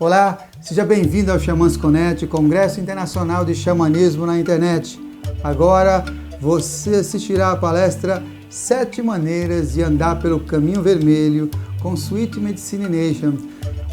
Olá, seja bem-vindo ao XamasConet, Congresso Internacional de Xamanismo na internet. Agora você assistirá a palestra Sete Maneiras de Andar pelo Caminho Vermelho com Sete Maneiras,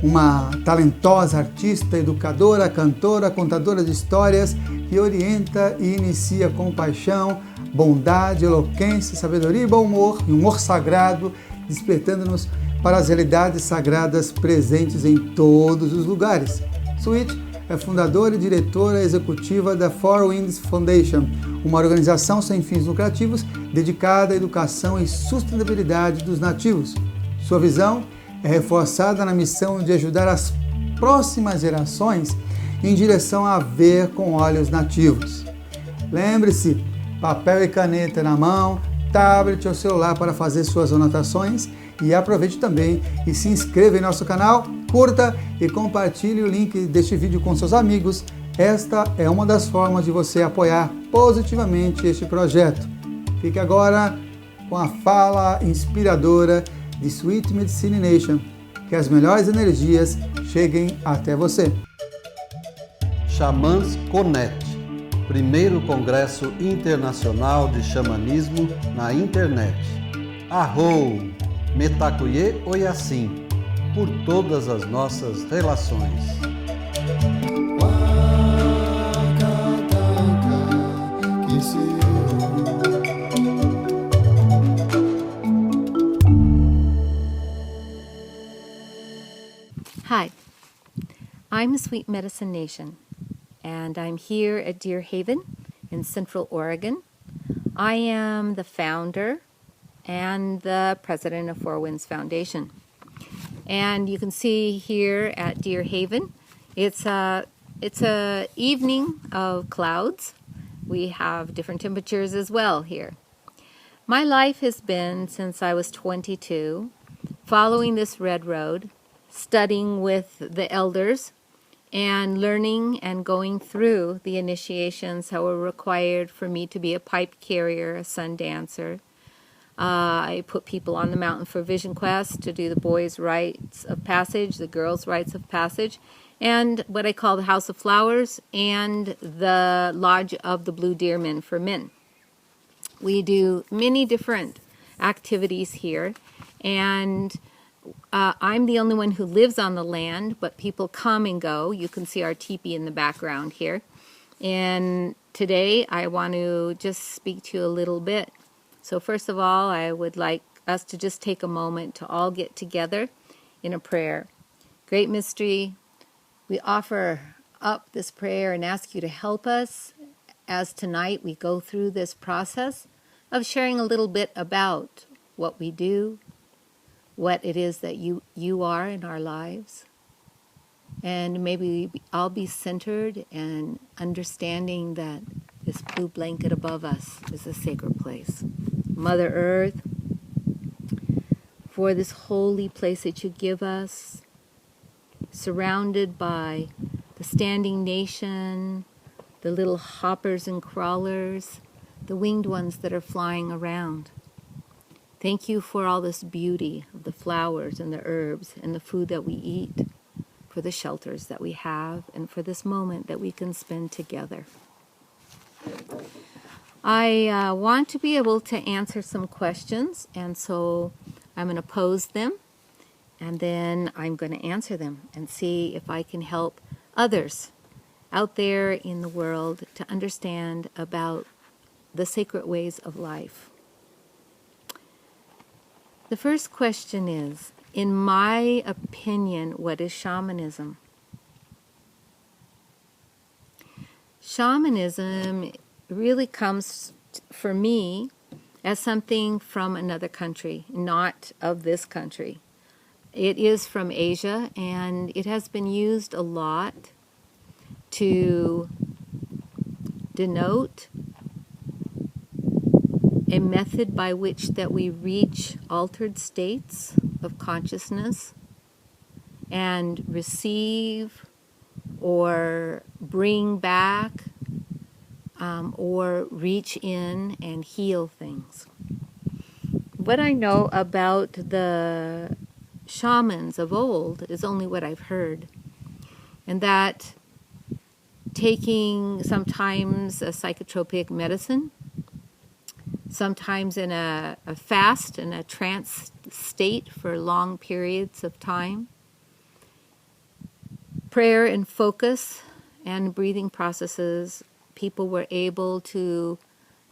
uma talentosa artista, educadora, cantora, contadora de histórias que orienta e inicia com paixão, bondade, eloquência, sabedoria e bom humor, e humor sagrado, despertando-nos para as realidades sagradas presentes em todos os lugares. Sete é fundadora e diretora executiva da Four Winds Foundation, uma organização sem fins lucrativos dedicada à educação e sustentabilidade dos nativos. Sua visão é reforçada na missão de ajudar as próximas gerações em direção a ver com olhos nativos. Lembre-se, papel e caneta na mão, tablet ou celular para fazer suas anotações e aproveite também e se inscreva em nosso canal, curta e compartilhe o link deste vídeo com seus amigos. Esta é uma das formas de você apoiar positivamente este projeto. Fique agora com a fala inspiradora de Sete Maneiras, que as melhores energias cheguem até você. XamasConet, primeiro Congresso Internacional de Xamanismo na internet. Arrou, Metacuye Oyassim, por todas as nossas relações. Hi, I'm Sweet Medicine Nation, and I'm here at Deer Haven in Central Oregon. I am the founder and the president of Four Winds Foundation. And you can see here at Deer Haven, it's a evening of clouds. We have different temperatures as well here. My life has been, since I was 22, following this red road, studying with the elders, and learning and going through the initiations that were required for me to be a pipe carrier, a sun dancer. I put people on the mountain for Vision Quest to do the boys' rites of passage, the girls' rites of passage, and what I call the House of Flowers and the Lodge of the Blue Deermen for men. We do many different activities here, and I'm the only one who lives on the land, but people come and go. You can see our teepee in the background here. And today I want to just speak to you a little bit. So first of all, I would like us to just take a moment to all get together in a prayer. Great Mystery, we offer up this prayer and ask you to help us as tonight we go through this process of sharing a little bit about what we do, what it is that you are in our lives. And maybe I'll be centered and understanding that this blue blanket above us is a sacred place. Mother Earth, for this holy place that you give us, surrounded by the standing nation, the little hoppers and crawlers, the winged ones that are flying around. Thank you for all this beauty of the flowers and the herbs and the food that we eat, for the shelters that we have, and for this moment that we can spend together. I want to be able to answer some questions, and so I'm going to pose them, and then I'm going to answer them and see if I can help others out there in the world to understand about the sacred ways of life. The first question is, in my opinion, what is shamanism? Shamanism really comes, for me, as something from another country, not of this country. It is from Asia, and it has been used a lot to denote a method by which that we reach altered states of consciousness and receive or bring back or reach in and heal things. What I know about the shamans of old is only what I've heard. and that taking sometimes a psychotropic medicine, sometimes in a fast and a trance state for long periods of time, prayer and focus and breathing processes, people were able to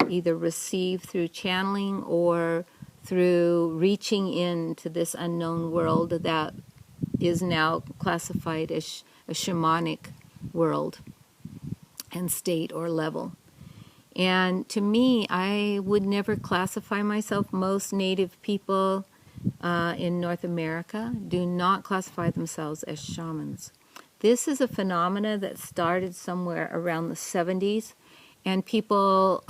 either receive through channeling or through reaching into this unknown world that is now classified as a shamanic world and state or level. And to me, I would never classify myself. Most Native people in North America do not classify themselves as shamans. This is a phenomena that started somewhere around the 70s, and people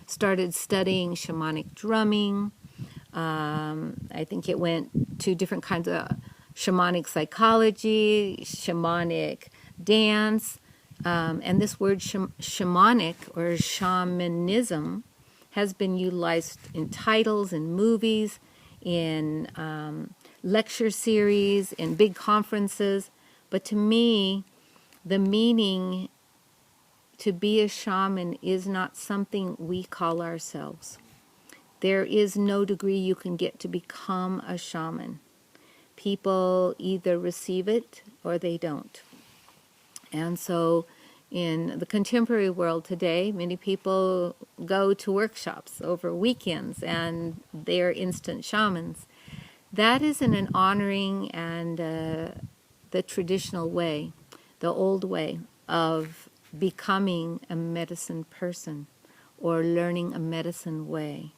started studying shamanic drumming. I think it went to different kinds of shamanic psychology, shamanic dance, and this word shamanic or shamanism has been utilized in titles, in movies, in lecture series, in big conferences. But to me, the meaning to be a shaman is not something we call ourselves. There is no degree you can get to become a shaman. People either receive it or they don't. And so in the contemporary world today, many people go to workshops over weekends and they're instant shamans. That isn't an honoring and the traditional way, the old way of becoming a medicine person or learning a medicine way.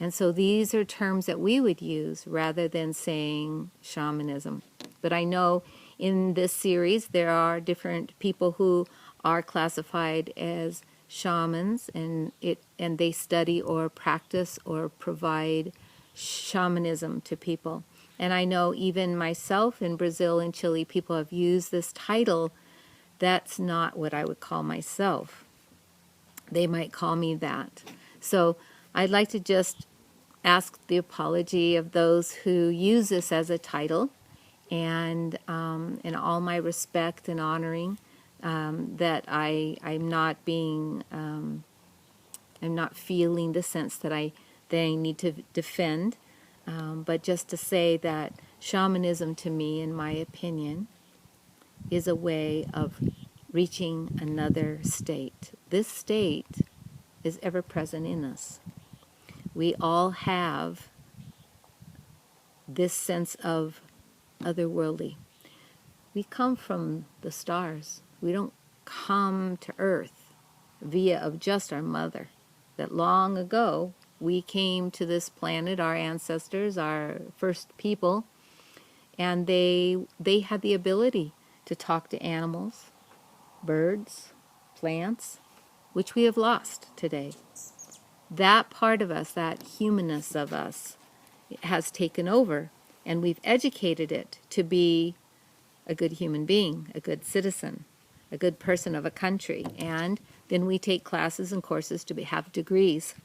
And so these are terms that we would use rather than saying shamanism. But I know in this series there are different people who are classified as shamans, and they study or practice or provide shamanism to people. And I know even myself in Brazil and Chile, people have used this title. That's not what I would call myself. They might call me that. So I'd like to just ask the apology of those who use this as a title, and in all my respect and honoring, that I'm not being, I'm not feeling the sense that I need to defend. But just to say that shamanism to me, in my opinion, is a way of reaching another state. This state is ever present in us. We all have this sense of otherworldly. We come from the stars. We don't come to Earth via of just our mother. That long ago, we came to this planet, our ancestors, our first people, and they had the ability to talk to animals, birds, plants, which we have lost today. That part of us, that humanness of us, has taken over, and we've educated it to be a good human being, a good citizen, a good person of a country. And then we take classes and courses to have degrees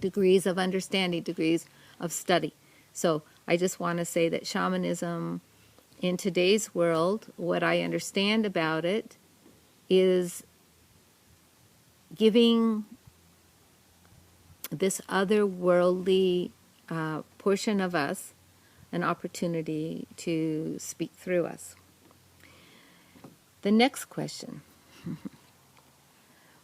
of understanding, degrees of study. So I just want to say that shamanism in today's world, what I understand about it is giving this otherworldly portion of us an opportunity to speak through us. The next question.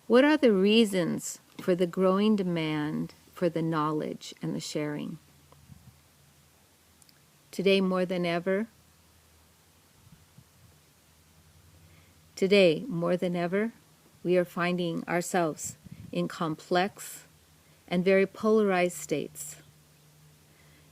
What are the reasons for the growing demand for the knowledge and the sharing? Today more than ever, we are finding ourselves in complex and very polarized states.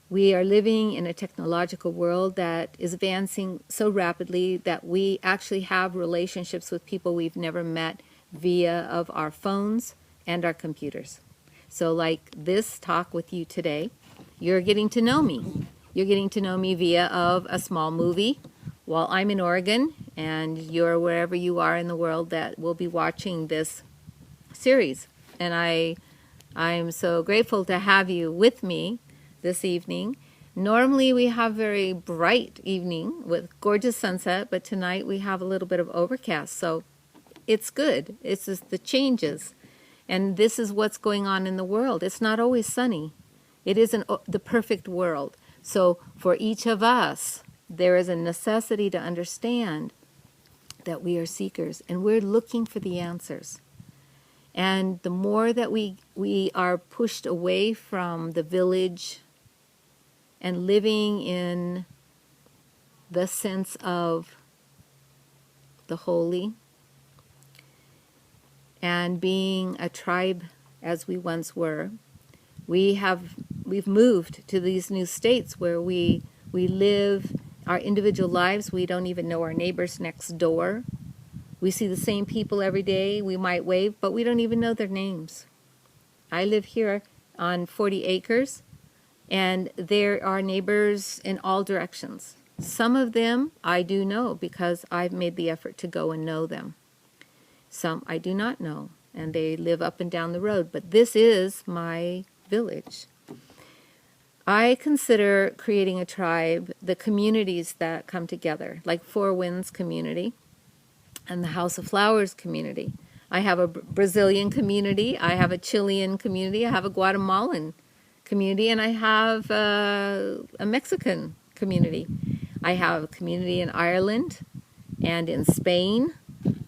We are living in a technological world that is advancing so rapidly that we actually have relationships with people we've never met via of our phones and our computers. So like this talk with you today, you're getting to know me. You're getting to know me via of a small movie while I'm in Oregon and you're wherever you are in the world that will be watching this series. And I'm so grateful to have you with me this evening. Normally we have very bright evening with gorgeous sunset, but tonight we have a little bit of overcast. So it's good. It's just the changes. And this is what's going on in the world. It's not always sunny. It isn't the perfect world. So for each of us, there is a necessity to understand that we are seekers and we're looking for the answers. And the more that we are pushed away from the village and living in the sense of the holy and being a tribe as we once were, we've moved to these new states where we live our individual lives. We don't even know our neighbors next door. We see the same people every day. We might wave, but we don't even know their names. I live here on 40 acres, and there are neighbors in all directions. Some of them I do know because I've made the effort to go and know them. Some I do not know, and they live up and down the road, but this is my village. I consider creating a tribe the communities that come together, like Four Winds community and the House of Flowers community. I have a Brazilian community, I have a Chilean community, I have a Guatemalan community, and I have a Mexican community. I have a community in Ireland and in Spain.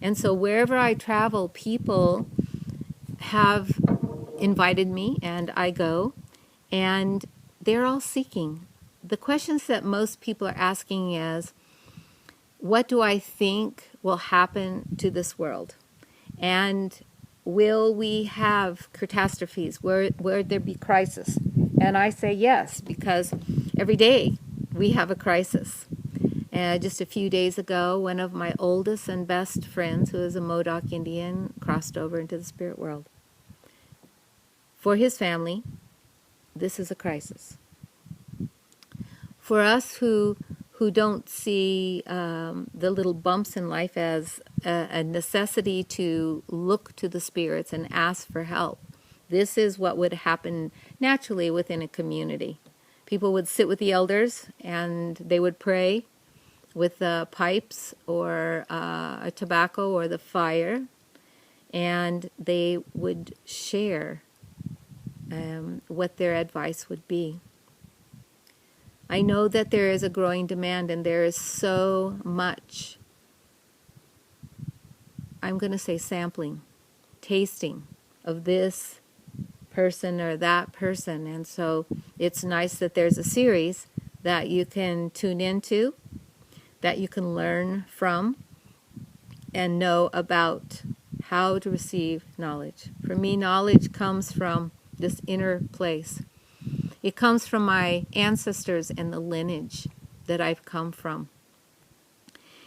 And so wherever I travel, people have invited me, and I go, and they're all seeking. The questions that most people are asking is, what do I think will happen to this world? And will we have catastrophes? Will there be crisis? And I say yes, because every day we have a crisis. Just a few days ago, one of my oldest and best friends, who is a Modoc Indian, crossed over into the spirit world. For his family, this is a crisis. For us who don't see the little bumps in life as a necessity to look to the spirits and ask for help, this is what would happen naturally within a community. People would sit with the elders and they would pray with pipes or a tobacco or the fire, and they would share what their advice would be. I know that there is a growing demand, and there is so much, I'm going to say sampling, tasting of this person or that person. And so it's nice that there's a series that you can tune into, that you can learn from and know about how to receive knowledge. For me, knowledge comes from this inner place. It comes from my ancestors and the lineage that I've come from.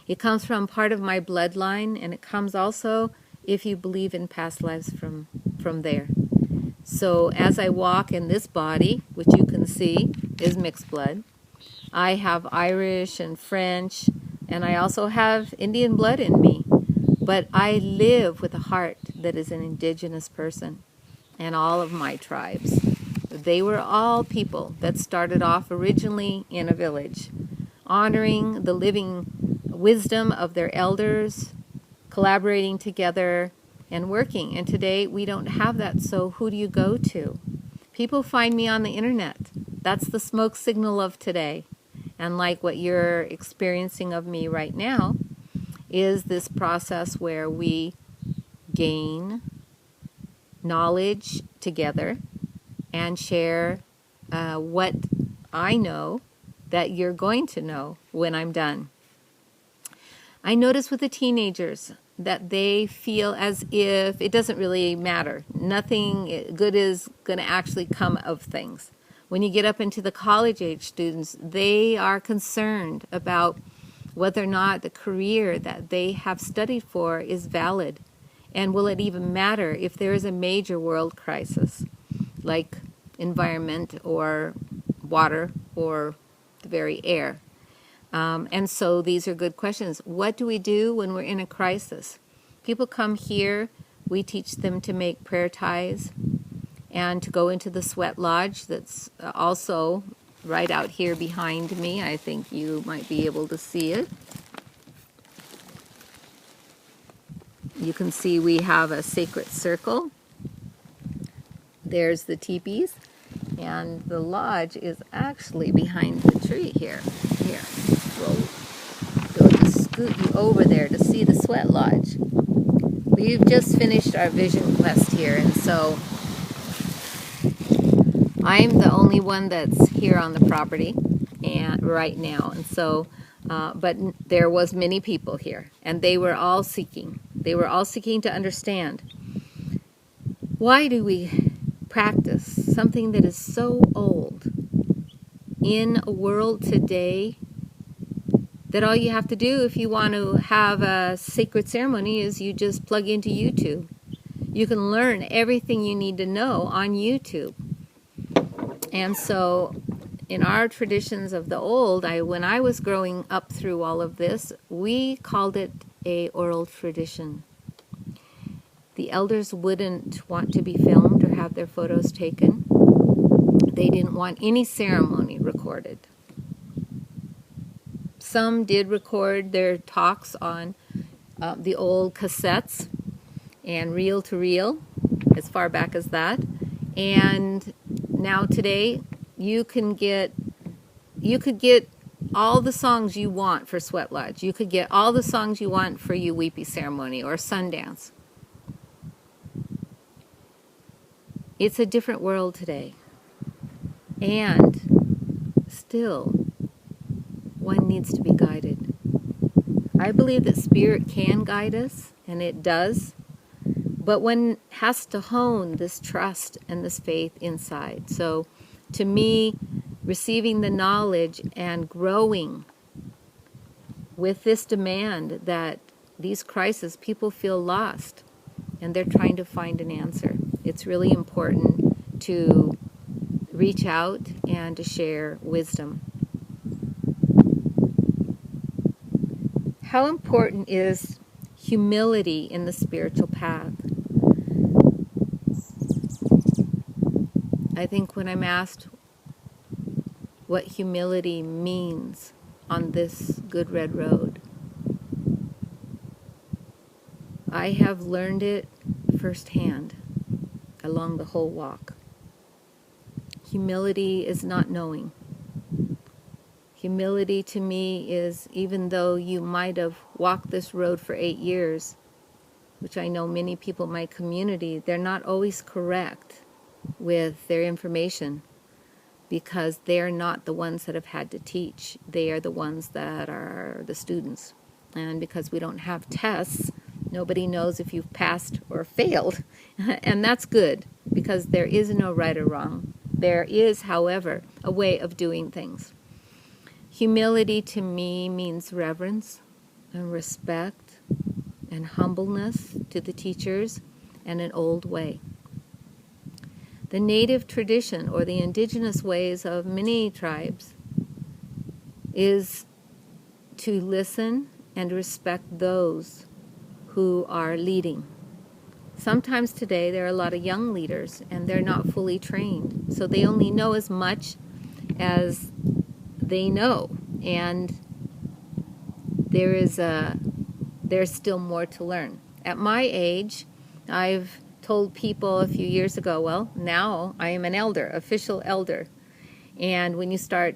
It comes from part of my bloodline, and it comes also, if you believe in past lives, from there. So as I walk in this body, which you can see is mixed blood, I have Irish and French, and I also have Indian blood in me. But I live with a heart that is an indigenous person, and all of my tribes. They were all people that started off originally in a village, honoring the living wisdom of their elders, collaborating together and working. And today we don't have that, so who do you go to? People find me on the internet. That's the smoke signal of today. And like what you're experiencing of me right now is this process where we gain knowledge together and share what I know that you're going to know when I'm done. I notice with the teenagers that they feel as if it doesn't really matter. Nothing good is going to actually come of things. When you get up into the college-age students, they are concerned about whether or not the career that they have studied for is valid. And will it even matter if there is a major world crisis, like environment or water or the very air? And so these are good questions. What do we do when we're in a crisis? People come here, we teach them to make prayer ties and to go into the sweat lodge that's also right out here behind me. I think you might be able to see it. You can see we have a sacred circle. There's the teepees, and the lodge is actually behind the tree here. Here, we'll go to scoot you over there to see the sweat lodge. We've just finished our vision quest here, and so I'm the only one that's here on the property and right now, and so but there was many people here, and they were all seeking. They were all seeking to understand, why do we practice something that is so old in a world today that all you have to do if you want to have a sacred ceremony is you just plug into YouTube. You can learn everything you need to know on YouTube. And so in our traditions of the old, when I was growing up through all of this, we called it a oral tradition. The elders wouldn't want to be filmed or have their photos taken. They didn't want any ceremony recorded. Some did record their talks on the old cassettes and reel to reel, as far back as that. And now today, you could get all the songs you want for Sweat Lodge. You could get all the songs you want for your Weepy ceremony or Sundance. It's a different world today. And still, one needs to be guided. I believe that Spirit can guide us, and it does. But one has to hone this trust and this faith inside. So, to me, receiving the knowledge and growing with this demand that these crises, people feel lost and they're trying to find an answer. It's really important to reach out and to share wisdom. How important is humility in the spiritual path? I think when I'm asked what humility means on this good red road, I have learned it firsthand along the whole walk. Humility is not knowing. Humility to me is, even though you might have walked this road for 8 years, which I know many people in my community, they're not always correct with their information because they're not the ones that have had to teach. They are the ones that are the students. And because we don't have tests, nobody knows if you've passed or failed. And that's good, because there is no right or wrong. There is, however, a way of doing things. Humility to me means reverence and respect and humbleness to the teachers and an old way. The native tradition, or the indigenous ways of many tribes, is to listen and respect those who are leading. Sometimes today there are a lot of young leaders and they're not fully trained, so they only know as much as they know, and there's still more to learn. At my age, I've told people a few years ago, well, now I am an elder, official elder. And when you start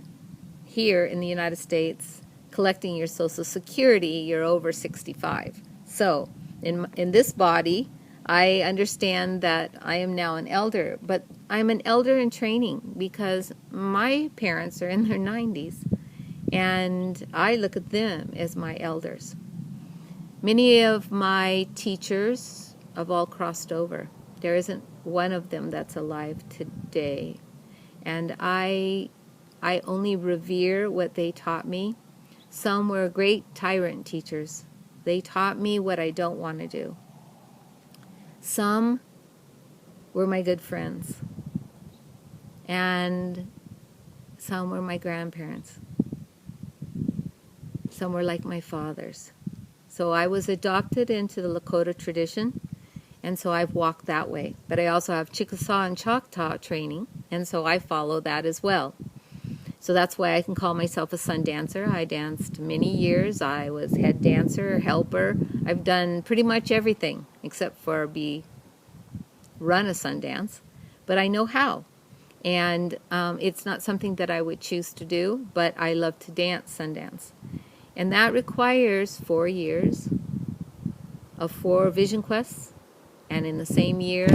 here in the United States collecting your Social Security, you're over 65. So in this body, I understand that I am now an elder, but I'm an elder in training because my parents are in their 90s, and I look at them as my elders. Many of my teachers have all crossed over. There isn't one of them that's alive today. And I only revere what they taught me. Some were great tyrant teachers. They taught me what I don't want to do. Some were my good friends. And some were my grandparents. Some were like my fathers. So I was adopted into the Lakota tradition, and so I've walked that way. But I also have Chickasaw and Choctaw training, and so I follow that as well. So that's why I can call myself a sun dancer. I danced many years. I was head dancer, helper. I've done pretty much everything except for run a sun dance, but I know how. And it's not something that I would choose to do, but I love to dance sun dance. And that requires 4 years of 4 vision quests, and in the same year,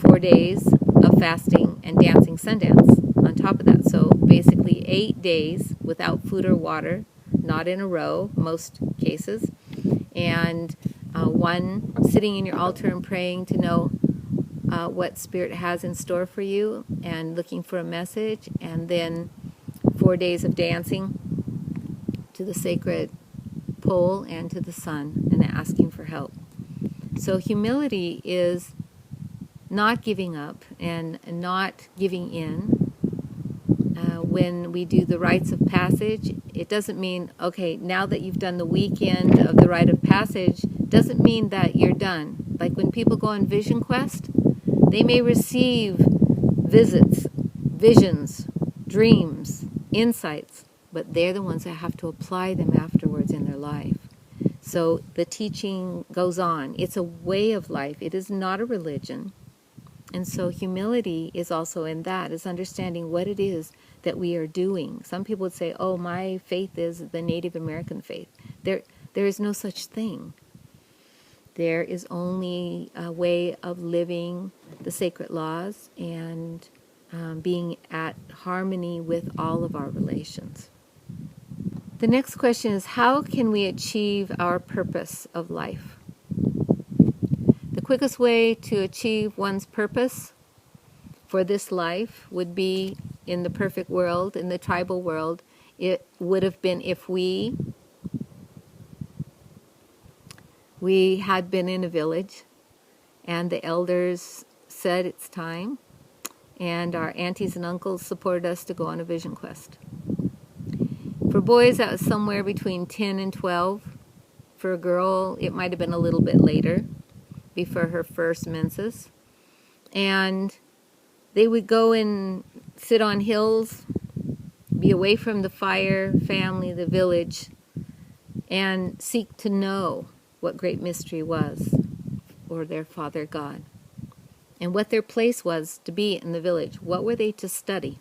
4 days of fasting and dancing Sundance on top of that. So basically 8 days without food or water, not in a row, most cases, and 1 sitting in your altar and praying to know what Spirit has in store for you and looking for a message, and then 4 days of dancing to the sacred pole and to the sun and asking for help. So humility is not giving up and not giving in. When we do the rites of passage, it doesn't mean, okay, now that you've done the weekend of the rite of passage, doesn't mean that you're done. Like when people go on vision quest, they may receive visits, visions, dreams, insights, but they're the ones that have to apply them afterwards in their life. So the teaching goes on. It's a way of life. It is not a religion. And so humility is also in that, is understanding what it is that we are doing. Some people would say, oh, my faith is the Native American faith. There is no such thing. There is only a way of living the sacred laws and being at harmony with all of our relations. The next question is, how can we achieve our purpose of life? The quickest way to achieve one's purpose for this life would be in the perfect world, in the tribal world. It would have been if we had been in a village and the elders said it's time, and our aunties and uncles supported us to go on a vision quest. For boys, that was somewhere between 10 and 12. For a girl, it might have been a little bit later, before her first menses. And they would go and sit on hills, be away from the fire, family, the village, and seek to know what great mystery was, or their Father God, and what their place was to be in the village. What were they to study?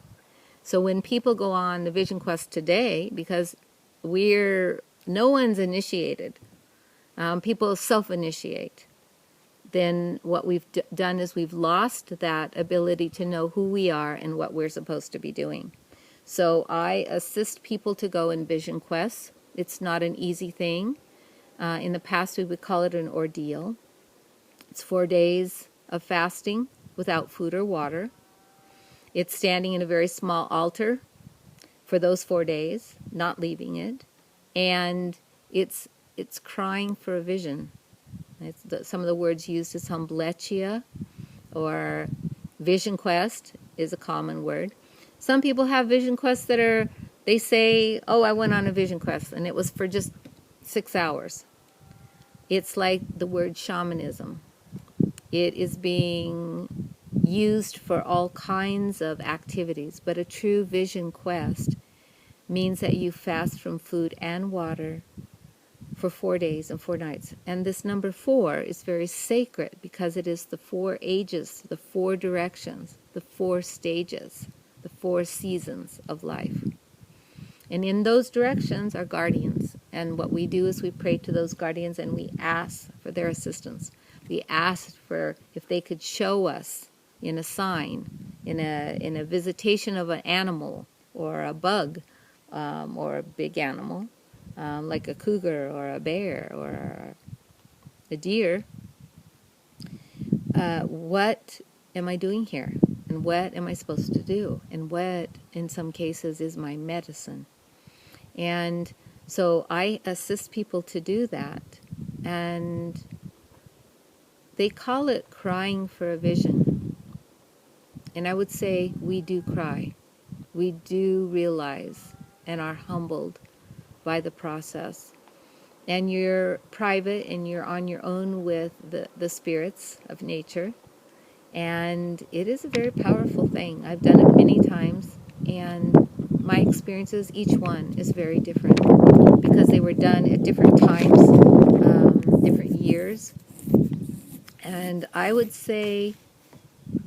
So when people go on the vision quest today, because no one's initiated, people self-initiate, then what we've done is we've lost that ability to know who we are and what we're supposed to be doing. So I assist people to go in vision quests. It's not an easy thing. In the past, we would call it an ordeal. It's 4 days of fasting without food or water. It's standing in a very small altar for those 4 days, not leaving it. And it's crying for a vision. Some of the words used is humbletia, or vision quest is a common word. Some people have vision quests that they say, oh, I went on a vision quest, and it was for just 6 hours. It's like the word shamanism. It is being used for all kinds of activities, but a true vision quest means that you fast from food and water for 4 days and 4 nights. And this number 4 is very sacred because it is the 4 ages, the 4 directions, the 4 stages, the 4 seasons of life. And in those directions are guardians. And what we do is we pray to those guardians and we ask for their assistance. We ask for if they could show us in a sign, in a visitation of an animal or a bug or a big animal, like a cougar or a bear or a deer, what am I doing here? And what am I supposed to do? And what, in some cases, is my medicine? And so I assist people to do that. And they call it crying for a vision. And I would say we do cry. We do realize and are humbled by the process. And you're private and you're on your own with the spirits of nature. And it is a very powerful thing. I've done it many times. And my experiences, each one is very different because they were done at different times, different years. And I would say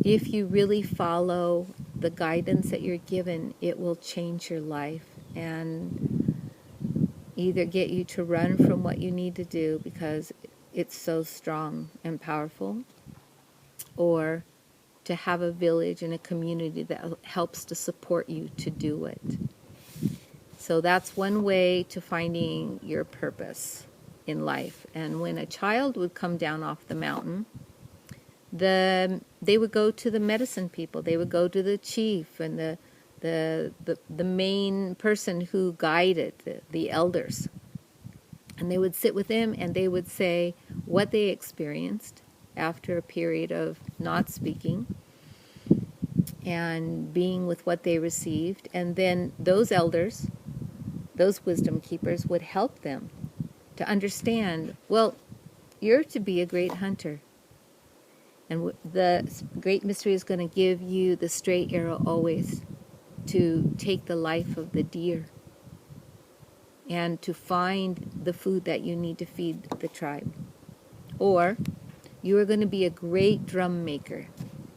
if you really follow the guidance that you're given, it will change your life and either get you to run from what you need to do because it's so strong and powerful, or to have a village and a community that helps to support you to do it. So that's one way to finding your purpose in life. And when a child would come down off the mountain, they would go to the medicine people. They would go to the chief and the main person who guided the elders. And they would sit with them and they would say what they experienced after a period of not speaking and being with what they received. And then those elders, those wisdom keepers, would help them to understand, well, you're to be a great hunter. And the great mystery is going to give you the straight arrow always to take the life of the deer and to find the food that you need to feed the tribe. Or you are going to be a great drum maker.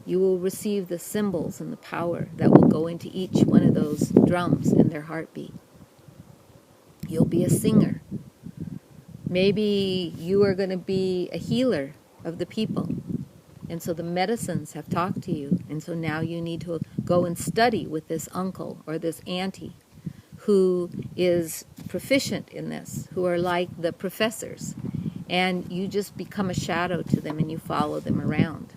You will receive the symbols and the power that will go into each one of those drums and their heartbeat. You'll be a singer. Maybe you are going to be a healer of the people. And so the medicines have talked to you. And so now you need to go and study with this uncle or this auntie who is proficient in this, who are like the professors. And you just become a shadow to them and you follow them around.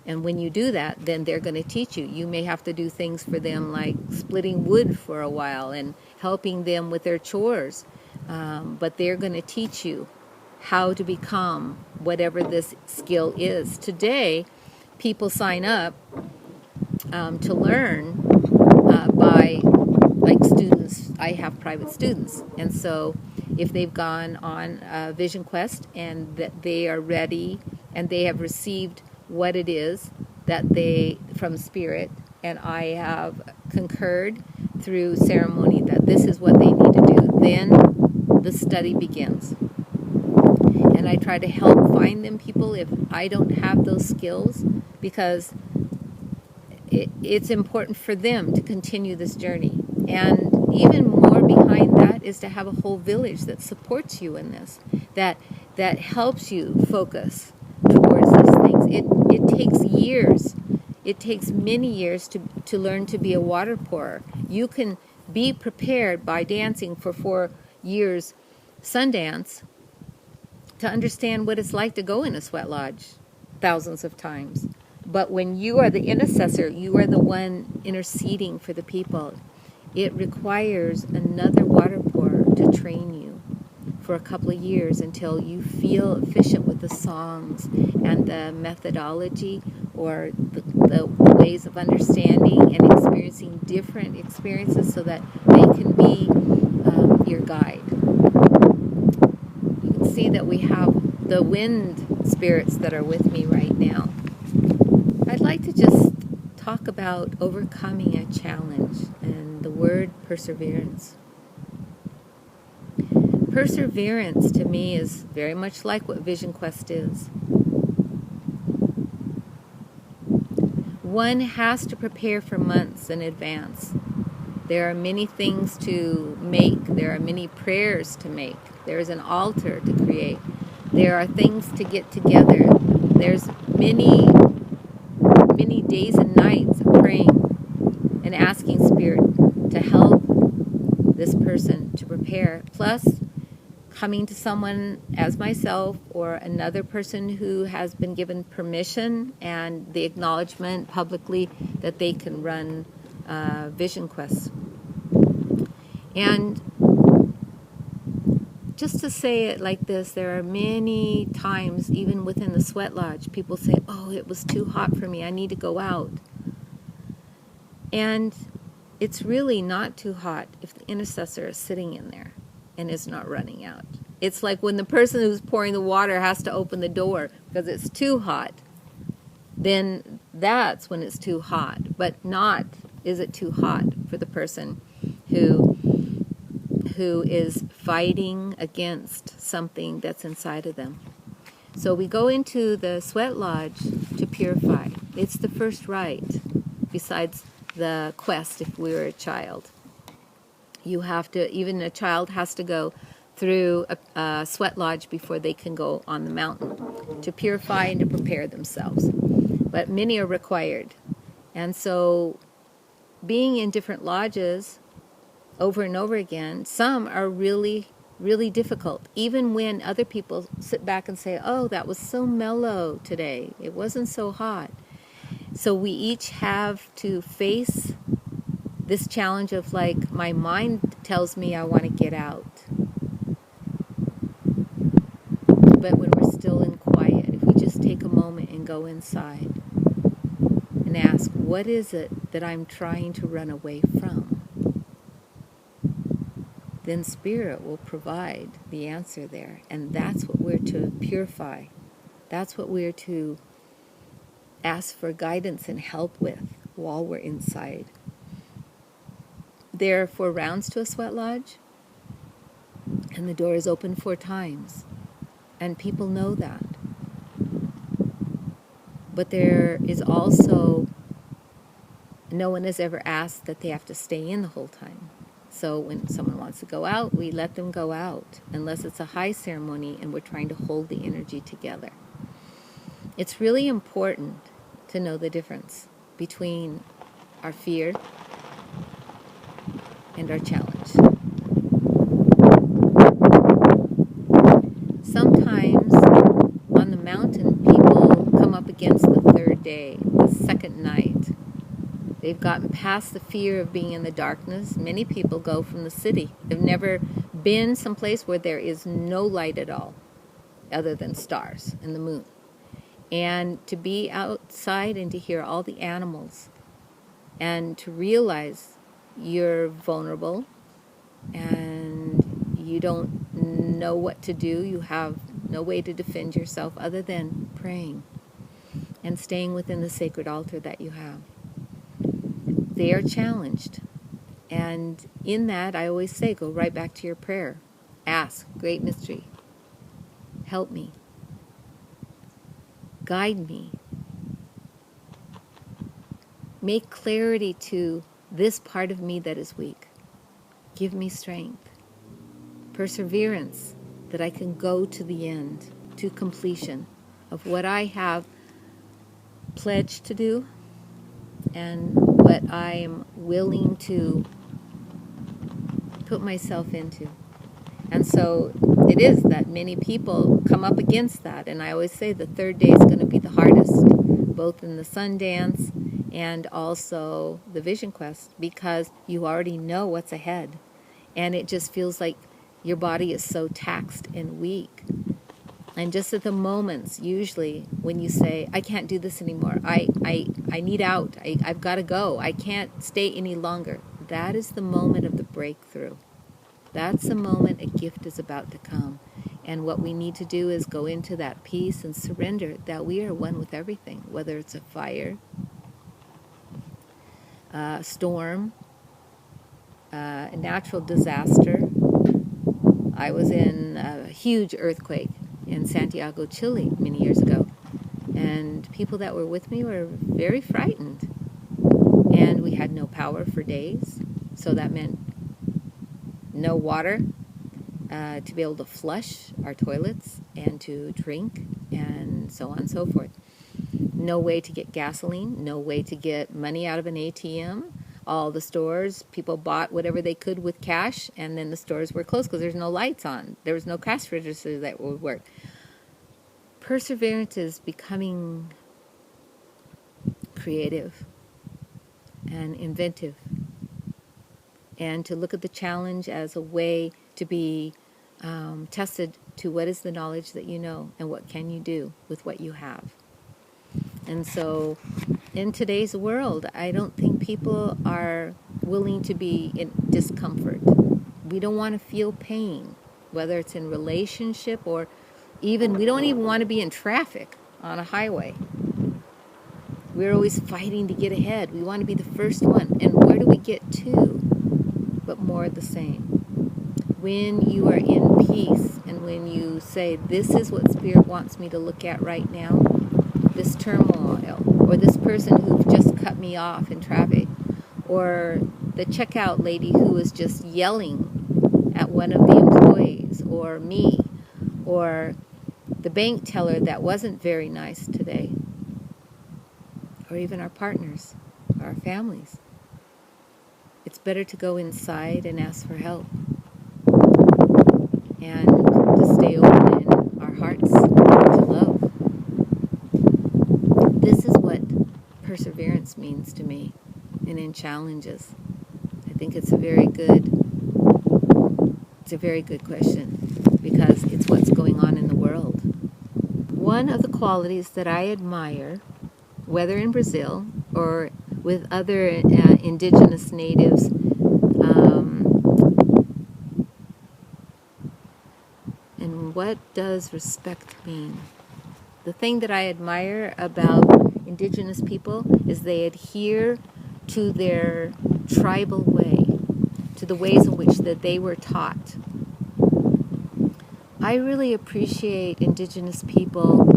And when you do that, then they're going to teach you. You may have to do things for them like splitting wood for a while and helping them with their chores. But they're going to teach you how to become whatever this skill is. Today, people sign up to learn by, like students. I have private students. And so if they've gone on a vision quest and that they are ready and they have received what it is that they, from spirit, and I have concurred through ceremony that this is what they need to do, then the study begins. And I try to help find them people if I don't have those skills, because it's important for them to continue this journey. And even more behind that is to have a whole village that supports you in this, that helps you focus towards these things. It takes years. It takes many years to learn to be a water pourer. You can be prepared by dancing for 4 years Sundance to understand what it's like to go in a sweat lodge thousands of times. But when you are the intercessor, you are the one interceding for the people. It requires another water pourer to train you for a couple of years until you feel efficient with the songs and the methodology or the ways of understanding and experiencing different experiences so that they can be your guide. You can see that we have the wind spirits that are with me right now. I'd like to just talk about overcoming a challenge and the word perseverance. Perseverance to me is very much like what Vision Quest is. One has to prepare for months in advance. There are many things to make. There are many prayers to make. There is an altar to create. There are things to get together. There's many days and nights of praying and asking Spirit to help this person to prepare. Plus, coming to someone as myself or another person who has been given permission and the acknowledgement publicly that they can run Vision Quests. And just to say it like this, there are many times, even within the sweat lodge, people say, oh, it was too hot for me, I need to go out. And it's really not too hot if the intercessor is sitting in there and is not running out. It's like when the person who's pouring the water has to open the door because it's too hot, then that's when it's too hot. But not is it too hot for the person who is fighting against something that's inside of them. So we go into the sweat lodge to purify. It's the first rite, besides the quest if we were a child. You have to, even a child has to go through a sweat lodge before they can go on the mountain to purify and to prepare themselves. But many are required. And so being in different lodges over and over again, some are really, really difficult. Even when other people sit back and say, oh, that was so mellow today. It wasn't so hot. So we each have to face this challenge of like, my mind tells me I want to get out. But when we're still in quiet, if we just take a moment and go inside and ask, what is it that I'm trying to run away from? Then Spirit will provide the answer there. And that's what we're to purify. That's what we're to ask for guidance and help with while we're inside. There are 4 rounds to a sweat lodge, and the door is open 4 times. And people know that. But there is also, no one has ever asked that they have to stay in the whole time. So when someone wants to go out, we let them go out, unless it's a high ceremony and we're trying to hold the energy together. It's really important to know the difference between our fear and our challenge. Sometimes on the mountain, people come up against the 3rd day, the 2nd night. They've gotten past the fear of being in the darkness. Many people go from the city. They've never been someplace where there is no light at all, other than stars and the moon. And to be outside and to hear all the animals and to realize you're vulnerable and you don't know what to do. You have no way to defend yourself other than praying and staying within the sacred altar that you have. They are challenged. And in that, I always say, go right back to your prayer. Ask, Great Mystery, help me. Guide me. Make clarity to this part of me that is weak. Give me strength, perseverance, that I can go to the end, to completion of what I have pledged to do and what I am willing to put myself into. And so it is that many people come up against that. And I always say the 3rd day is going to be the hardest, both in the sun dance and also the vision quest, because you already know what's ahead. And it just feels like your body is so taxed and weak. And just at the moments, usually, when you say, I can't do this anymore, I need out, I've got to go, I can't stay any longer, that is the moment of the breakthrough. That's the moment a gift is about to come. And what we need to do is go into that peace and surrender that we are one with everything, whether it's a fire, a storm, a natural disaster. I was in a huge earthquake in Santiago, Chile, many years ago. And people that were with me were very frightened. And we had no power for days. So that meant no water to be able to flush our toilets and to drink and so on and so forth. No way to get gasoline, no way to get money out of an ATM. All the stores, people bought whatever they could with cash, and then the stores were closed because there's no lights on. There was no cash register that would work. Perseverance is becoming creative and inventive, and to look at the challenge as a way to be tested to what is the knowledge that you know and what can you do with what you have. And so in today's world, I don't think people are willing to be in discomfort. We don't want to feel pain, whether it's in relationship or even, we don't even want to be in traffic on a highway. We're always fighting to get ahead. We want to be the first one. And where do we get to? But more of the same. When you are in peace and when you say, this is what Spirit wants me to look at right now, this turmoil, or this person who just cut me off in traffic, or the checkout lady who was just yelling at one of the employees, or me, or the bank teller that wasn't very nice today, or even our partners, our families. It's better to go inside and ask for help, and to stay open in our hearts to love. This is what perseverance means to me, and in challenges. I think it's a very good question, because it's what's going on in the world. One of the qualities that I admire, whether in Brazil or with other indigenous natives, and what does respect mean? The thing that I admire about indigenous people is they adhere to their tribal way, to the ways in which that they were taught. I really appreciate indigenous people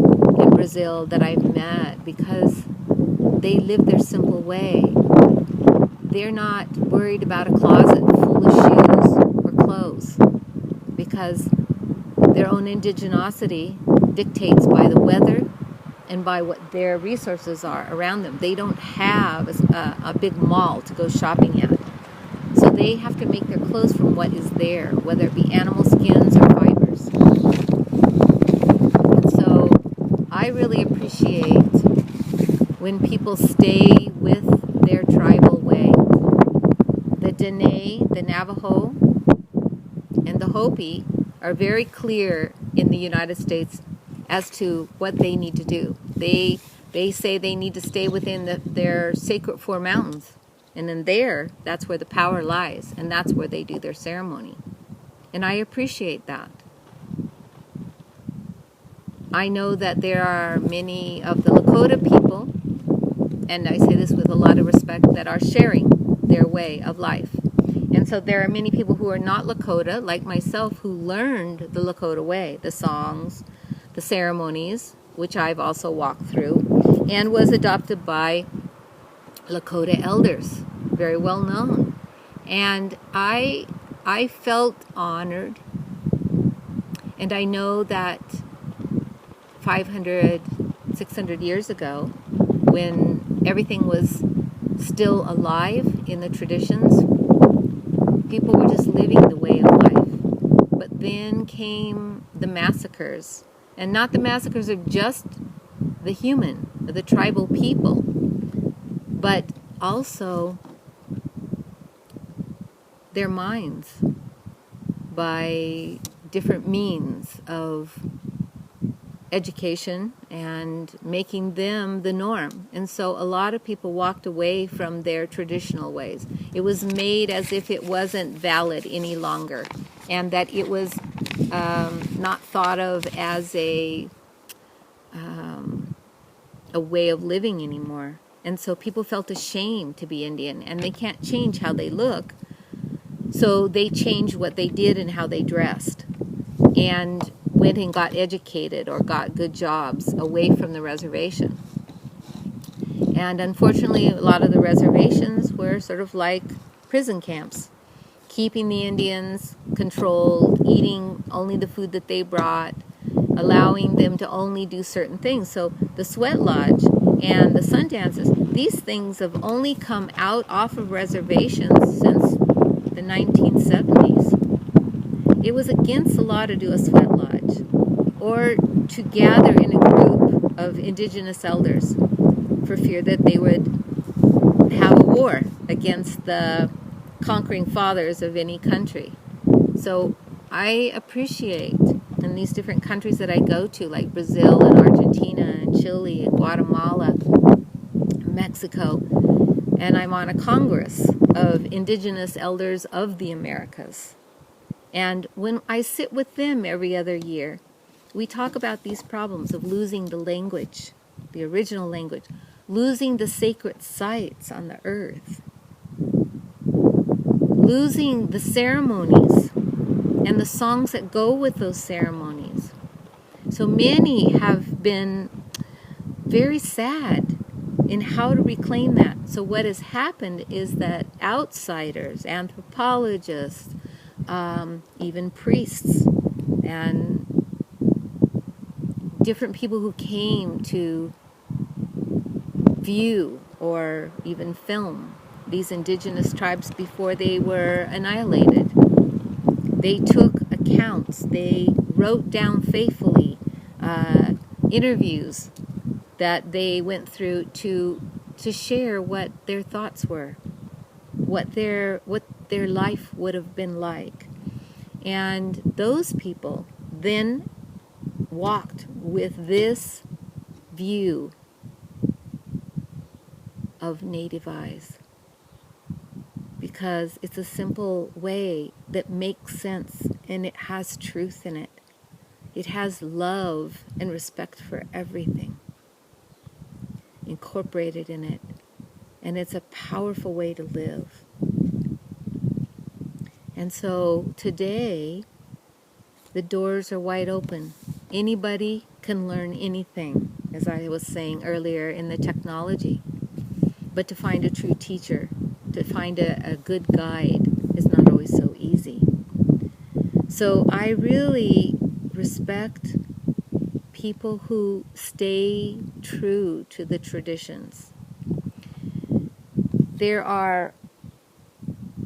in Brazil that I've met because they live their simple way. They're not worried about a closet full of shoes or clothes, because their own indigenosity dictates by the weather and by what their resources are around them. They don't have a big mall to go shopping at. So they have to make their clothes from what is there, whether it be animal skins or fibers. And so I really appreciate when people stay with their tribal way. The Dene, the Navajo, and the Hopi are very clear in the United States as to what they need to do. They say they need to stay within their sacred four mountains. And then that's where the power lies, and that's where they do their ceremony. And I appreciate that. I know that there are many of the Lakota people, and I say this with a lot of respect, that are sharing their way of life. And so there are many people who are not Lakota, like myself, who learned the Lakota way, the songs, the ceremonies, which I've also walked through, and was adopted by Lakota elders, very well known. And I felt honored, and I know that 500, 600 years ago, when everything was still alive in the traditions, people were just living the way of life. But then came the massacres, and not the massacres of just the human, the tribal people, but also their minds by different means of education and making them the norm. And so a lot of people walked away from their traditional ways. It was made as if it wasn't valid any longer, and that it was not thought of as a way of living anymore. And so people felt ashamed to be Indian, and they can't change how they look. So they changed what they did and how they dressed, and went and got educated or got good jobs away from the reservation. And unfortunately, a lot of the reservations were sort of like prison camps, keeping the Indians controlled, eating only the food that they brought, allowing them to only do certain things. So the sweat lodge and the sun dances, these things have only come out off of reservations since the 1970s. It was against the law to do a sweat lodge or to gather in a group of indigenous elders for fear that they would have a war against the conquering fathers of any country. So I appreciate in these different countries that I go to, like Brazil and Argentina and Chile and Guatemala, Mexico, and I'm on a congress of indigenous elders of the Americas. And when I sit with them every other year, we talk about these problems of losing the language, the original language, losing the sacred sites on the earth, losing the ceremonies and the songs that go with those ceremonies. So many have been very sad in how to reclaim that. So what has happened is that outsiders, anthropologists, even priests, and different people who came to view or even film these indigenous tribes before they were annihilated. They took accounts, they wrote down faithfully interviews that they went through to share what their thoughts were, what their life would have been like. And those people then walked with this view of native eyes, because it's a simple way that makes sense and it has truth in it. It has love and respect for everything incorporated in it, and it's a powerful way to live. And so today, the doors are wide open. Anybody can learn anything, as I was saying earlier in the technology. But to find a true teacher, to find a good guide is not always so easy. So I really respect people who stay true to the traditions. There are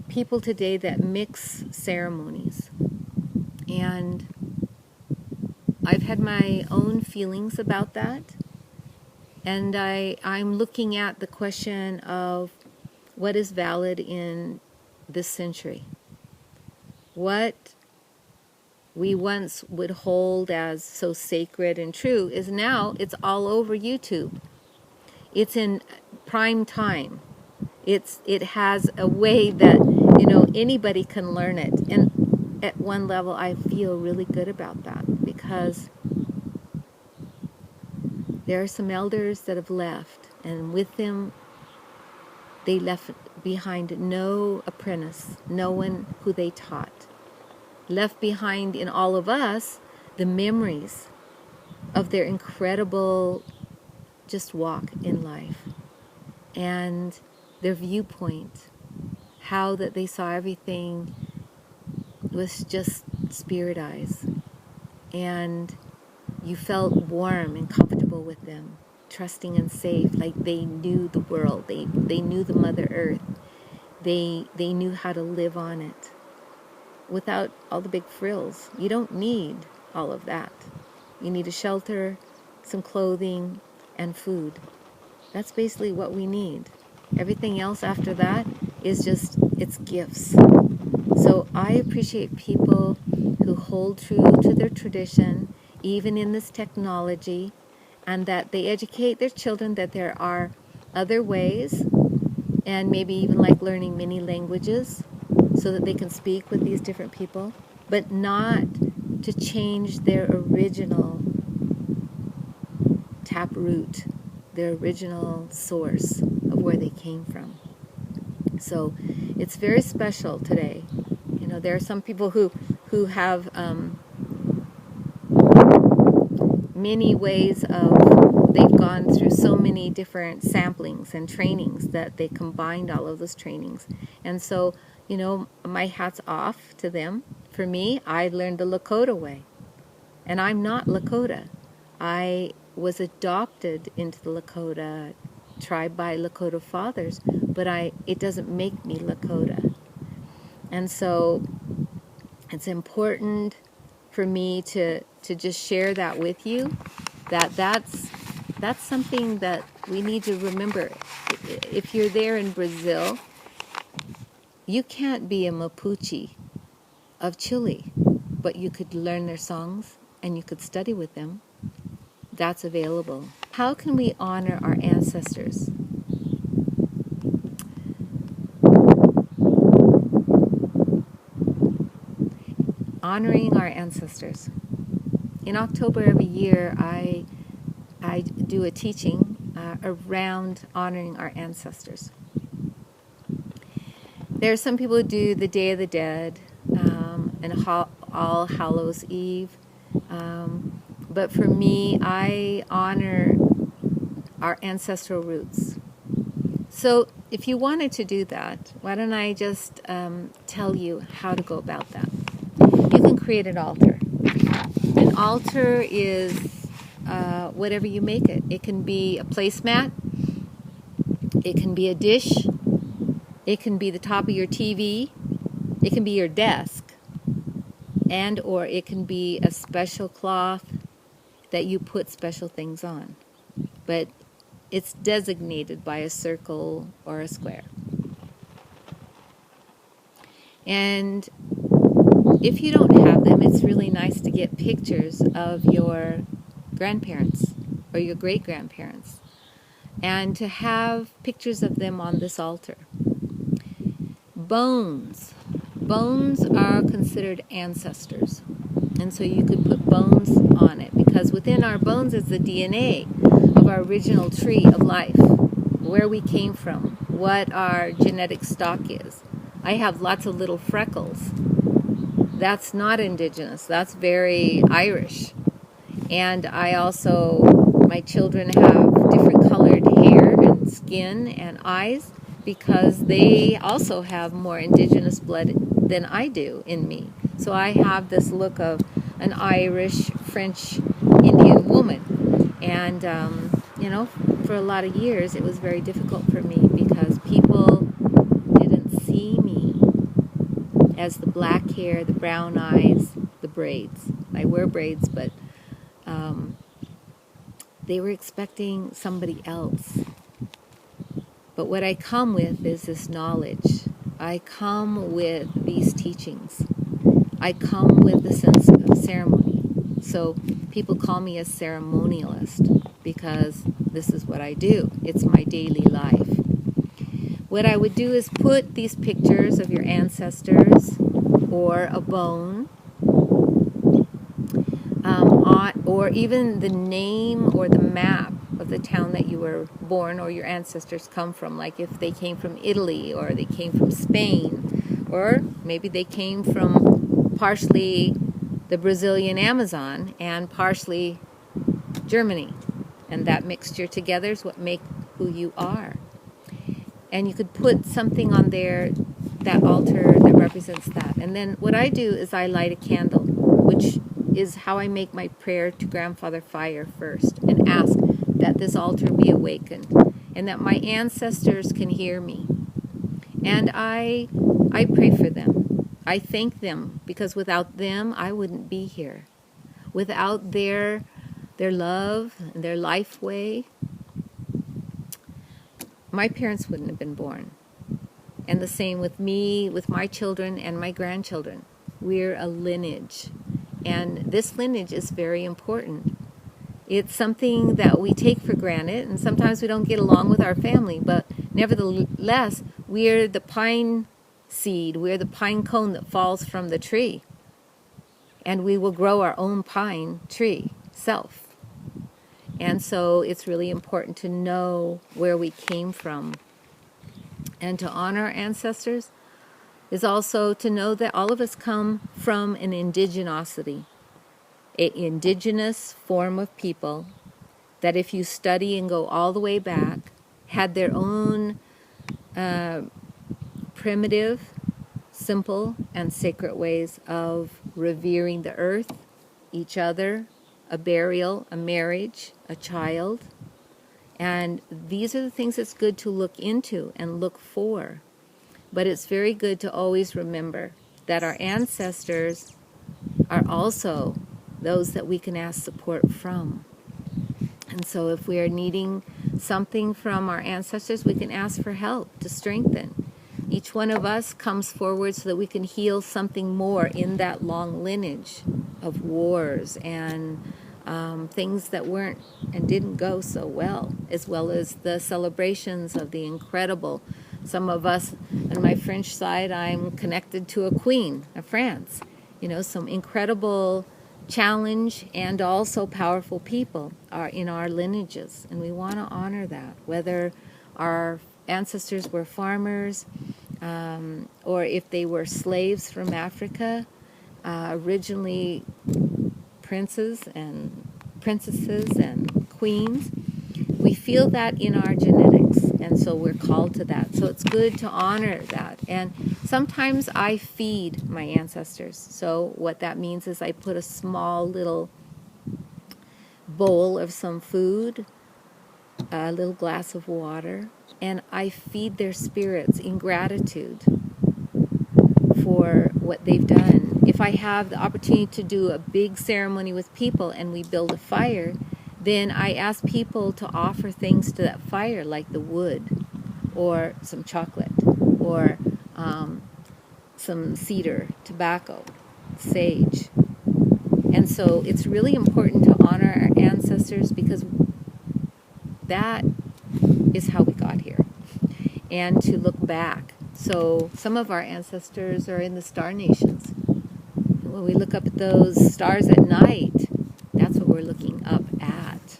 people today that mix ceremonies, and I've had my own feelings about that, and I'm looking at the question of what is valid in this century. What we once would hold as so sacred and true is now, it's all over YouTube. It's in prime time. It has a way that, anybody can learn it. And at one level, I feel really good about that, because there are some elders that have left, and with them, they left behind no apprentice, no one who they taught. Left behind in all of us the memories of their incredible just walk in life, and their viewpoint, how that they saw everything was just spirit eyes, and you felt warm and comfortable with them, trusting and safe, like they knew the world, they knew the Mother Earth, they knew how to live on it without all the big frills. You don't need all of that. You need a shelter, some clothing, and food. That's basically what we need. Everything else after that is just, it's gifts. So I appreciate people who hold true to their tradition, even in this technology, and that they educate their children that there are other ways, and maybe even like learning many languages so that they can speak with these different people, but not to change their original taproot, their original source of where they came from. So it's very special today. There are some people who have many ways of, they've gone through so many different samplings and trainings that they combined all of those trainings. And so, my hat's off to them. For me, I learned the Lakota way. And I'm not Lakota. I was adopted into the Lakota tribe by Lakota fathers, but it doesn't make me Lakota. And so it's important for me to just share that with you, that's something that we need to remember. If you're there in Brazil, you can't be a Mapuche of Chile, but you could learn their songs and you could study with them. That's available. How can we honor our ancestors? Honoring our ancestors. In October every year, I do a teaching around honoring our ancestors. There are some people who do the Day of the Dead and All Hallows Eve. But for me, I honor our ancestral roots. So if you wanted to do that, why don't I just tell you how to go about that? You can create an altar. An altar is whatever you make it. It can be a placemat. It can be a dish. It can be the top of your TV. It can be your desk. And or it can be a special cloth that you put special things on. But it's designated by a circle or a square. And if you don't have them, it's really nice to get pictures of your grandparents or your great-grandparents and to have pictures of them on this altar. Bones are considered ancestors, and so you could put bones on it, because within our bones is the DNA of our original tree of life, where we came from, what our genetic stock is. I have lots of little freckles. That's not indigenous, that's very Irish. And I also, my children have different colored hair and skin and eyes, because they also have more indigenous blood than I do in me. So I have this look of an Irish, French, Indian woman. And, for a lot of years it was very difficult for me because people didn't see me as the black hair, the brown eyes, the braids. I wear braids, but they were expecting somebody else. But what I come with is this knowledge. I come with these teachings. I come with the sense of ceremony. So people call me a ceremonialist because this is what I do. It's my daily life. What I would do is put these pictures of your ancestors or a bone or even the name or the map of the town that you were born or your ancestors come from, like if they came from Italy or they came from Spain, or maybe they came from partially the Brazilian Amazon and partially Germany, and that mixture together is what makes who you are. And you could put something on there, that altar that represents that. And then what I do is I light a candle, which is how I make my prayer to Grandfather Fire first, and ask that this altar be awakened and that my ancestors can hear me. And I pray for them. I thank them, because without them I wouldn't be here. Without their love and their life way, my parents wouldn't have been born. And the same with me, with my children and my grandchildren. We're a lineage. And this lineage is very important. It's something that we take for granted, and sometimes we don't get along with our family, but nevertheless, we're the pine seed, we're the pine cone that falls from the tree. And we will grow our own pine tree self. And so it's really important to know where we came from. And to honor our ancestors is also to know that all of us come from an indigenosity, an indigenous form of people that, if you study and go all the way back, had their own primitive, simple, and sacred ways of revering the earth, each other, a burial, a marriage, a child. And these are the things that's good to look into and look for. But it's very good to always remember that our ancestors are also those that we can ask support from. And so if we are needing something from our ancestors, we can ask for help to strengthen. Each one of us comes forward so that we can heal something more in that long lineage of wars and things that weren't and didn't go so well as the celebrations of the incredible. Some of us, on my French side, I'm connected to a queen of France. Some incredible challenge and also powerful people are in our lineages, and we want to honor that, whether our ancestors were farmers or if they were slaves from Africa, originally princes and princesses and queens. We feel that in our genetics, and so we're called to that. So it's good to honor that. And sometimes I feed my ancestors. So what that means is I put a small little bowl of some food, a little glass of water, and I feed their spirits in gratitude for what they've done. If I have the opportunity to do a big ceremony with people and we build a fire, then I ask people to offer things to that fire, like the wood, or some chocolate, or some cedar, tobacco, sage. And so it's really important to honor our ancestors, because that is how we got here, and to look back. So some of our ancestors are in the star nations. When we look up at those stars at night, that's what we're looking up at.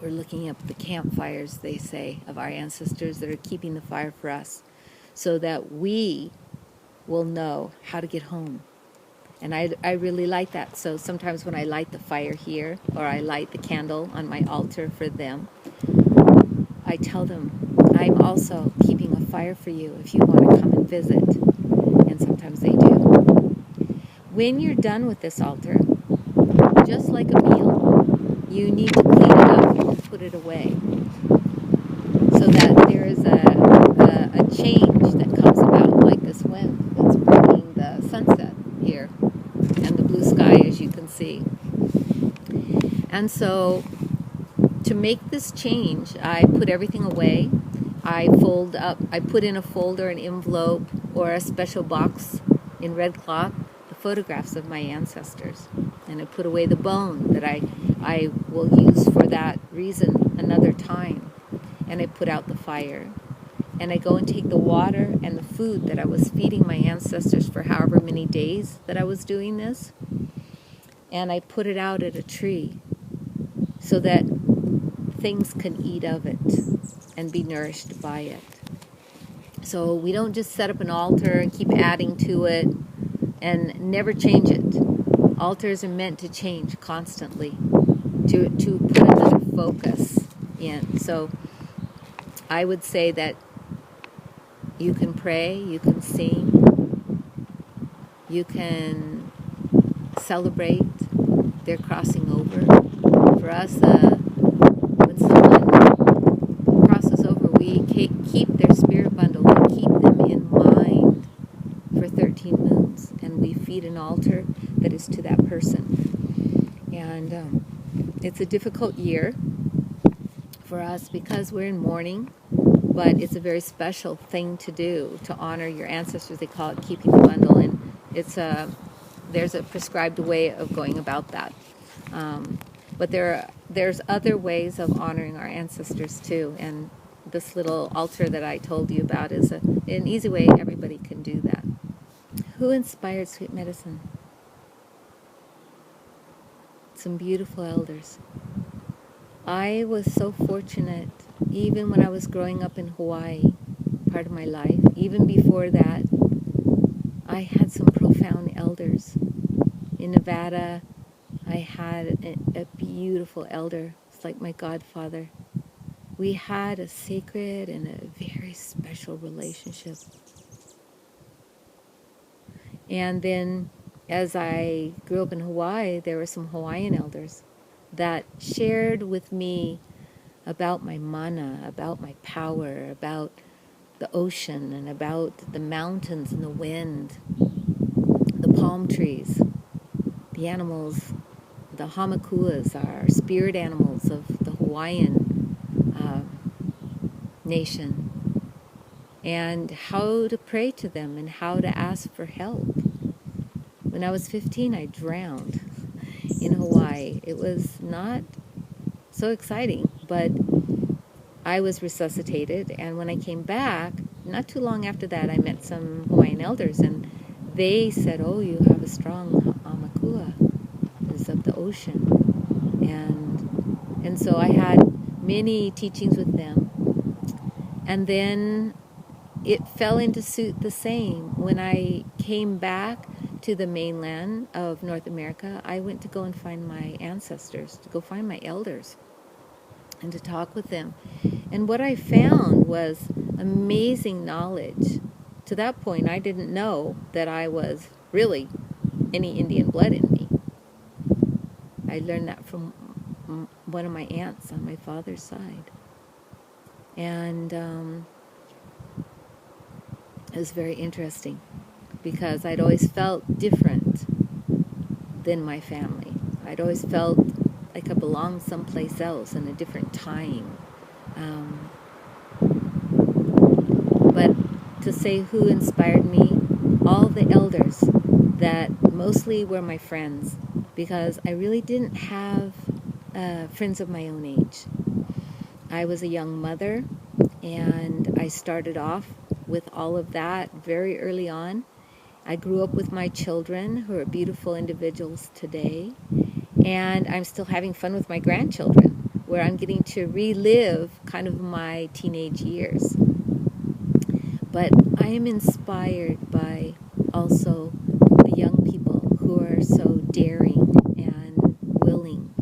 We're looking up the campfires, they say, of our ancestors that are keeping the fire for us, so that we will know how to get home. And I really like that. So sometimes when I light the fire here, or I light the candle on my altar for them, I tell them, I'm also keeping a fire for you if you want to come and visit. And sometimes they do. When you're done with this altar, just like a meal, you need to clean it up and put it away, so that there is a change that comes about, like this wind that's bringing the sunset here and the blue sky, as you can see. And so to make this change, I put everything away. I fold up, I put in a folder, an envelope, or a special box in red cloth, the photographs of my ancestors. And I put away the bone that I will use for that reason another time. And I put out the fire. And I go and take the water and the food that I was feeding my ancestors for however many days that I was doing this, and I put it out at a tree so that things can eat of it and be nourished by it. So we don't just set up an altar and keep adding to it and never change it. Altars are meant to change constantly, to put another focus in. So I would say that you can pray, you can sing, you can celebrate their crossing over. For us, when someone crosses over, we keep their spirit bundle, we keep them in mind for 13 moons, and we feed an altar that is to that person. And it's a difficult year for us because we're in mourning, but it's a very special thing to do, to honor your ancestors. They call it keeping the bundle, and there's a prescribed way of going about that. But there's other ways of honoring our ancestors too, and this little altar that I told you about is an easy way everybody can do that. Who inspired sweet medicine? Some beautiful elders. I was so fortunate, even when I was growing up in Hawaii, part of my life, even before that, I had some profound elders. In Nevada, I had a beautiful elder. It's like my godfather. We had a sacred and a very special relationship. And then as I grew up in Hawaii, there were some Hawaiian elders that shared with me about my mana, about my power, about the ocean, and about the mountains and the wind, the palm trees, the animals. The hamakuas are spirit animals of the Hawaiian nation, and how to pray to them and how to ask for help. When I was 15, I drowned in Hawaii. It was not so exciting, but I was resuscitated, and when I came back, not too long after that, I met some Hawaiian elders, and they said, "Oh, you have a strong hamakua." ocean. And so I had many teachings with them. And then it fell into suit the same. When I came back to the mainland of North America, I went to go and find my ancestors, to go find my elders, and to talk with them. And what I found was amazing knowledge. To that point, I didn't know that I was really any Indian blood in me. I learned that from one of my aunts on my father's side. And it was very interesting because I'd always felt different than my family. I'd always felt like I belonged someplace else in a different time. But to say who inspired me, all the elders that mostly were my friends, because I really didn't have friends of my own age. I was a young mother, and I started off with all of that very early on. I grew up with my children, who are beautiful individuals today, and I'm still having fun with my grandchildren, where I'm getting to relive kind of my teenage years. But I am inspired by also the young people who are so daring and willing.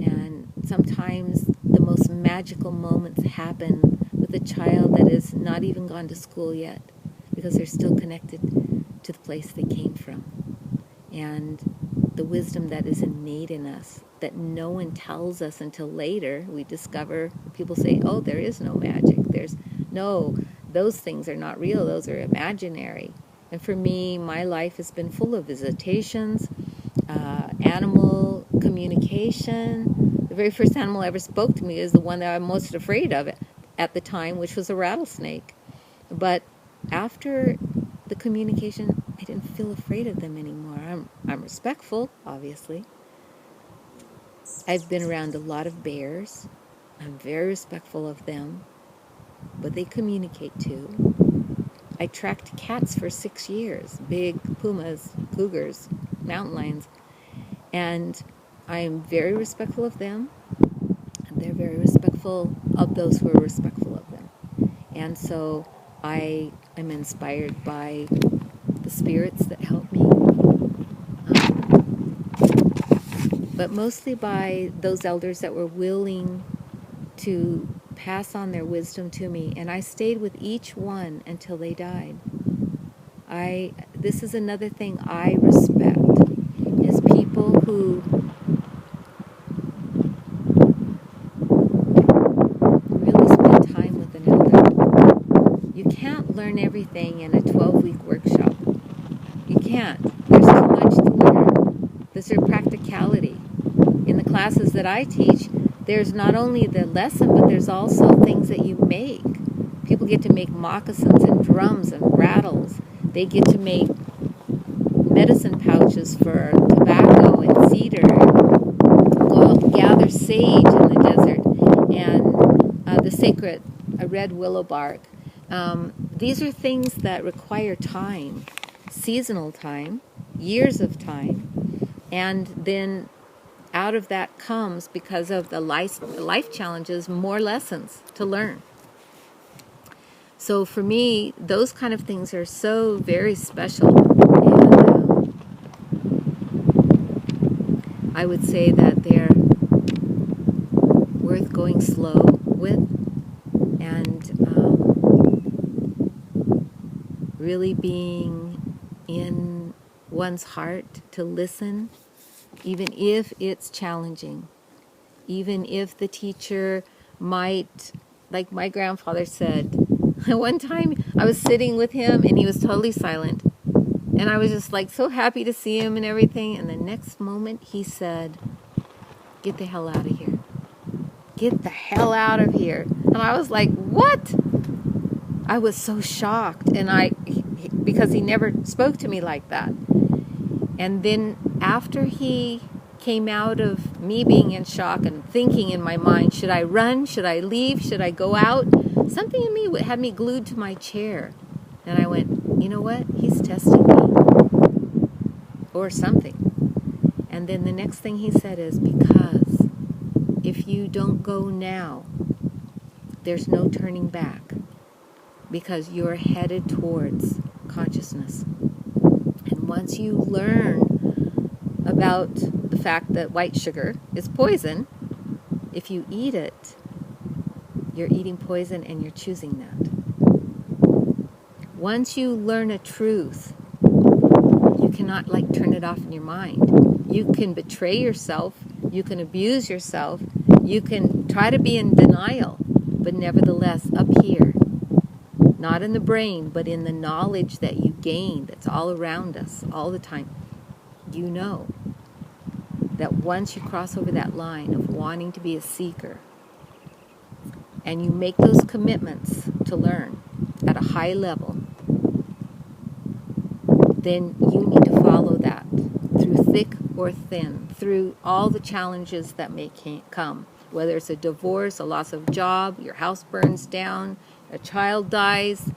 And sometimes the most magical moments happen with a child that has not even gone to school yet, because they're still connected to the place they came from. And the wisdom that is innate in us, that no one tells us until later. We discover, people say, oh, there is no magic. Those things are not real. Those are imaginary. And for me, my life has been full of visitations, animal communication. The very first animal ever spoke to me is the one that I'm most afraid of at the time, which was a rattlesnake. But after the communication, I didn't feel afraid of them anymore. I'm respectful, obviously. I've been around a lot of bears. I'm very respectful of them, but they communicate too. I tracked cats for 6 years, big pumas, cougars, mountain lions, and I am very respectful of them, and they're very respectful of those who are respectful of them. And so I am inspired by the spirits that help me, but mostly by those elders that were willing to pass on their wisdom to me, and I stayed with each one until they died. This is another thing I respect, is people who really spend time with an elder. You can't learn everything in a 12-week workshop. You can't. There's too much to learn. There's a practicality. In the classes that I teach, there's not only the lesson, but there's also things that you make. People get to make moccasins and drums and rattles. They get to make medicine pouches for tobacco and cedar, and go out and gather sage in the desert, and the sacred red willow bark. These are things that require time, seasonal time, years of time, and then out of that comes, because of the life challenges, more lessons to learn. So for me, those kind of things are so very special. And I would say that they're worth going slow with, and really being in one's heart to listen, even if it's challenging, even if the teacher might, like my grandfather said, one time I was sitting with him and he was totally silent, and I was just like so happy to see him and everything, and the next moment he said, "Get the hell out of here. Get the hell out of here." And I was like, what? I was so shocked, and because he never spoke to me like that. And then after he came out of me being in shock and thinking in my mind, should I run? Should I leave? Should I go out? Something in me had me glued to my chair. And I went, you know what? He's testing me. Or something. And then the next thing he said is, because if you don't go now, there's no turning back, because you're headed towards consciousness. And once you learn about the fact that white sugar is poison, if you eat it, you're eating poison and you're choosing that. Once you learn a truth, you cannot turn it off in your mind. You can betray yourself, you can abuse yourself, you can try to be in denial, but nevertheless up here, not in the brain, but in the knowledge that you gain that's all around us all the time, you know that once you cross over that line of wanting to be a seeker, and you make those commitments to learn at a high level, then you need to follow that through thick or thin, through all the challenges that may come, whether it's a divorce, a loss of job, your house burns down, a child dies.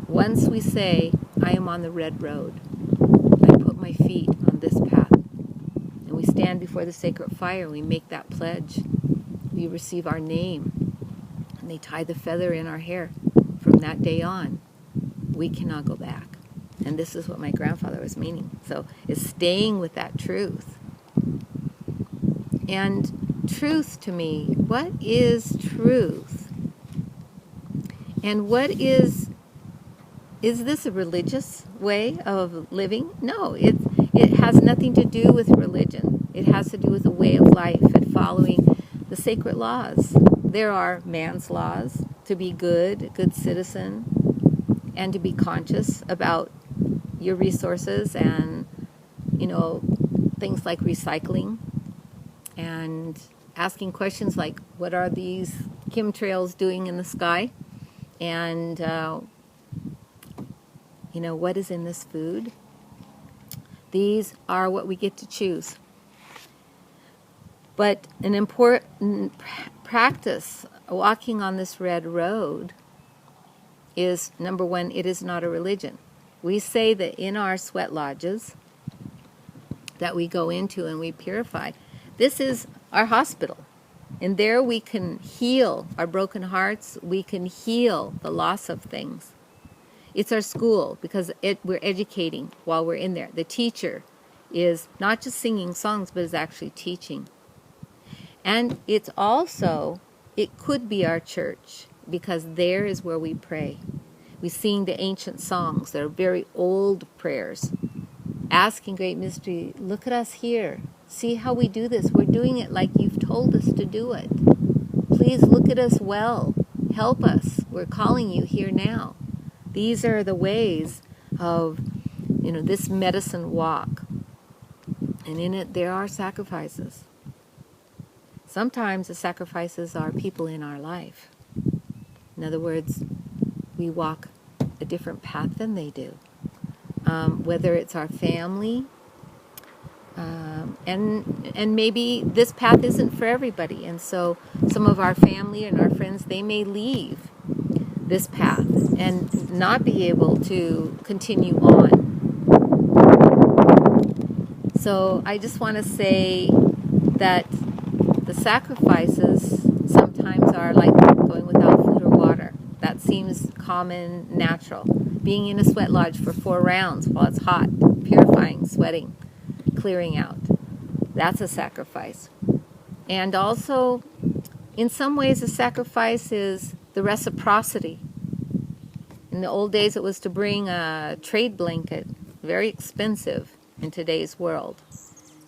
Once we say, I am on the red road, I put my feet on this path, and we stand before the sacred fire, we make that pledge, we receive our name, and they tie the feather in our hair. From that day on, we cannot go back. And this is what my grandfather was meaning. So it's staying with that truth. And truth to me, what is truth? And what is this a religious way of living? No, it has nothing to do with religion. It has to do with a way of life and following the sacred laws. There are man's laws to be good, a good citizen, and to be conscious about your resources and, things like recycling and asking questions like, what are these chemtrails doing in the sky? And, what is in this food? These are what we get to choose. But an important practice walking on this red road is, number one, it is not a religion. We say that in our sweat lodges that we go into and we purify, this is our hospital. And there we can heal our broken hearts. We can heal the loss of things. It's our school because we're educating while we're in there. The teacher is not just singing songs, but is actually teaching. And it's also, it could be our church, because there is where we pray. We sing the ancient songs that are very old prayers, asking Great Mystery, look at us here. See how we do this. We're doing it like you've told us to do it. Please look at us well. Help us. We're calling you here now. These are the ways of, this medicine walk. And in it, there are sacrifices. Sometimes the sacrifices are people in our life. In other words, we walk a different path than they do. Whether it's our family, and maybe this path isn't for everybody. And so some of our family and our friends, they may leave this path and not be able to continue on. So I just want to say that the sacrifices sometimes are like going without food or water. That seems common, natural. Being in a sweat lodge for 4 rounds while it's hot, purifying, sweating, clearing out. That's a sacrifice. And also, in some ways, a sacrifice is the reciprocity. In the old days, it was to bring a trade blanket, very expensive in today's world.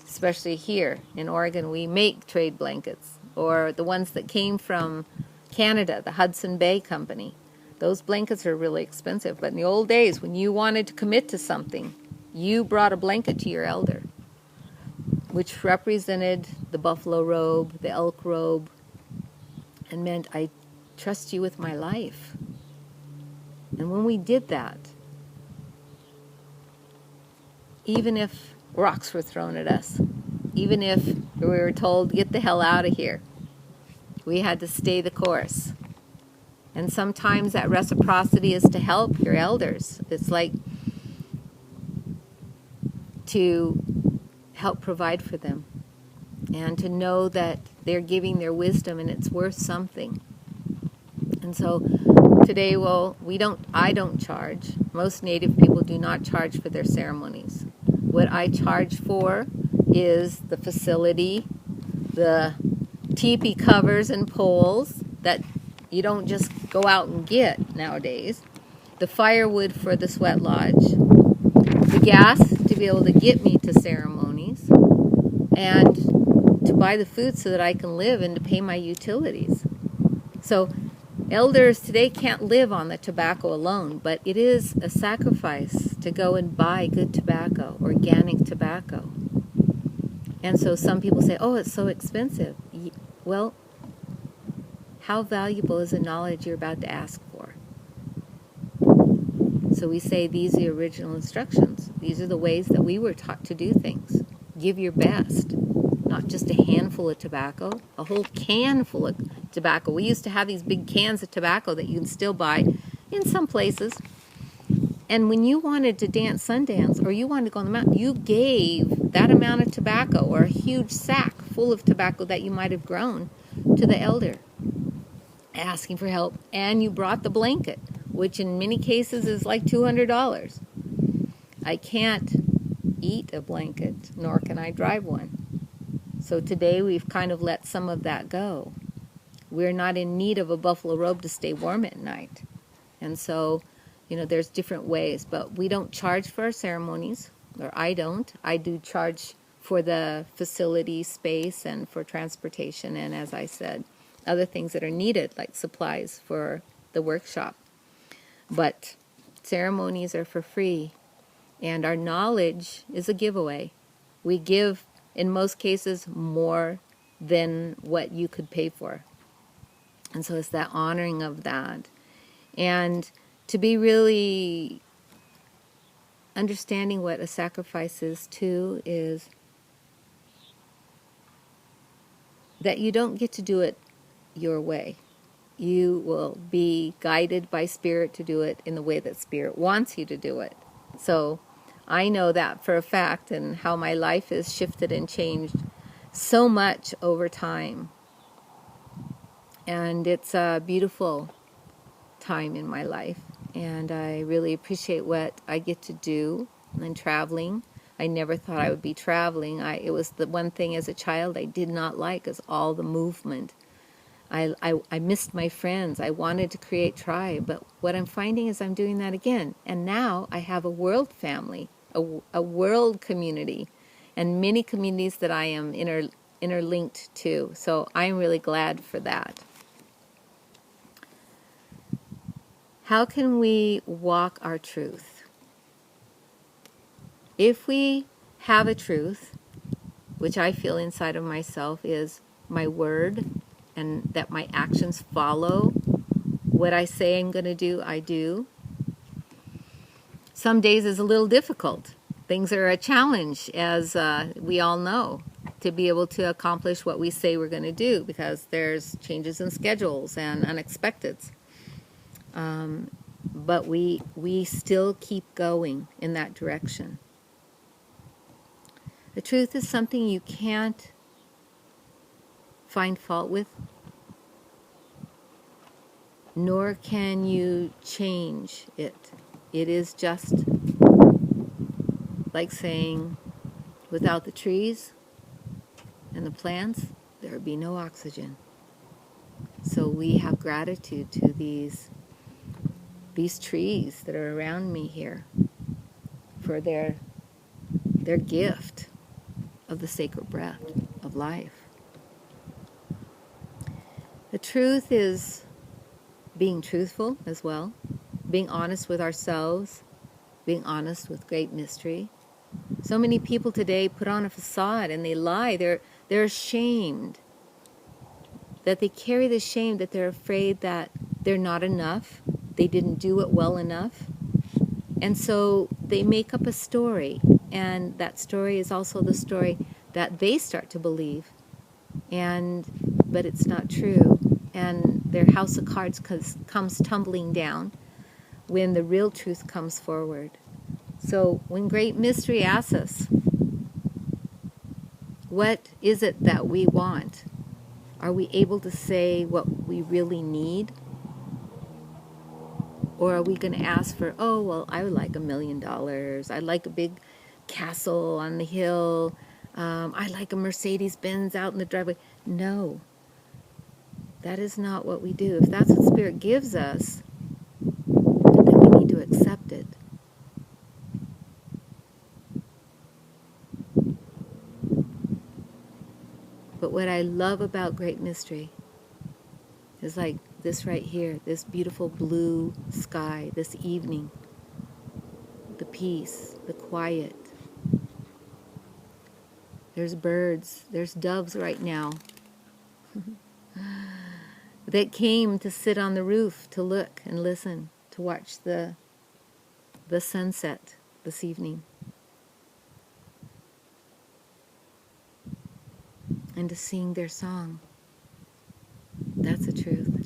Especially here in Oregon, we make trade blankets, or the ones that came from Canada, the Hudson Bay Company. Those blankets are really expensive, but in the old days, when you wanted to commit to something, you brought a blanket to your elder, which represented the buffalo robe, the elk robe, and meant, I trust you with my life. And when we did that, even if rocks were thrown at us, even if we were told, get the hell out of here, we had to stay the course. And sometimes that reciprocity is to help your elders. It's like to help provide for them, and to know that they're giving their wisdom and it's worth something. And so today, I don't charge. Most Native people do not charge for their ceremonies. What I charge for is the facility, the teepee covers and poles that you don't just go out and get nowadays, the firewood for the sweat lodge, the gas to be able to get me to ceremonies, and to buy the food so that I can live and to pay my utilities. So elders today can't live on the tobacco alone, but it is a sacrifice to go and buy good tobacco, organic tobacco. And so some people say, oh, it's so expensive. Well, how valuable is the knowledge you're about to ask for? So we say these are the original instructions. These are the ways that we were taught to do things. Give your best. Not just a handful of tobacco, a whole can full of tobacco. We used to have these big cans of tobacco that you can still buy in some places. And when you wanted to dance Sundance, or you wanted to go on the mountain, you gave that amount of tobacco, or a huge sack full of tobacco that you might have grown, to the elder, asking for help. And you brought the blanket, which in many cases is like $200. I can't eat a blanket, nor can I drive one. So today we've kind of let some of that go. We're not in need of a buffalo robe to stay warm at night. And so, there's different ways, but we don't charge for our ceremonies, or I don't. I do charge for the facility space and for transportation, and as I said, other things that are needed, like supplies for the workshop. But ceremonies are for free, and our knowledge is a giveaway. We give, in most cases, more than what you could pay for. And so it's that honoring of that. And to be really understanding what a sacrifice is too, is that you don't get to do it your way. You will be guided by Spirit to do it in the way that Spirit wants you to do it. So I know that for a fact, and how my life has shifted and changed so much over time. And it's a beautiful time in my life. And I really appreciate what I get to do and traveling. I never thought I would be traveling. It was the one thing as a child I did not like, is all the movement. I missed my friends. I wanted to create tribe. But what I'm finding is I'm doing that again. And now I have a world family, a world community, and many communities that I am interlinked to. So I'm really glad for that. How can we walk our truth? If we have a truth, which I feel inside of myself is my word, and that my actions follow what I say I'm going to do, I do. Some days is a little difficult. Things are a challenge, as we all know, to be able to accomplish what we say we're going to do, because there's changes in schedules and unexpecteds. But we still keep going in that direction. The truth is something you can't find fault with, nor can you change it. It is just like saying, without the trees and the plants, there would be no oxygen. So we have gratitude to these trees that are around me here for their gift of the sacred breath of life. The truth is being truthful as well, being honest with ourselves, being honest with great mystery. So many people today put on a facade and they lie. They're ashamed, that they carry the shame, that they're afraid that they're not enough, they didn't do it well enough. And so they make up a story, and that story is also the story that they start to believe. But it's not true. And their house of cards comes tumbling down when the real truth comes forward. So when Great Mystery asks us, What is it that we want? Are we able to say what we really need? Or are we going to ask for, oh, well, I would like $1 million. I'd like a big castle on the hill. I'd like a Mercedes-Benz out in the driveway. No, that is not what we do. If that's what Spirit gives us, then we need to accept it. But what I love about Great Mystery is like this right here, this beautiful blue sky, this evening, the peace, the quiet. There's birds, there's doves right now that came to sit on the roof to look and listen, to watch the sunset this evening. And to sing their song. That's the truth.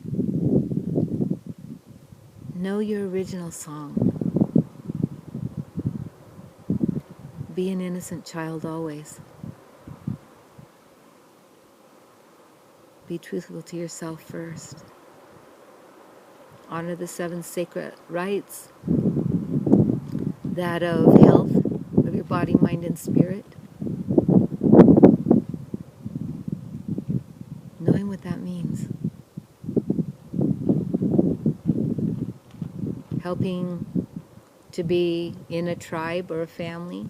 Know your original song. Be an innocent child always. Be truthful to yourself first. Honor the 7 sacred rights, that of health, of your body, mind, and spirit. Knowing what that means. Helping to be in a tribe or a family,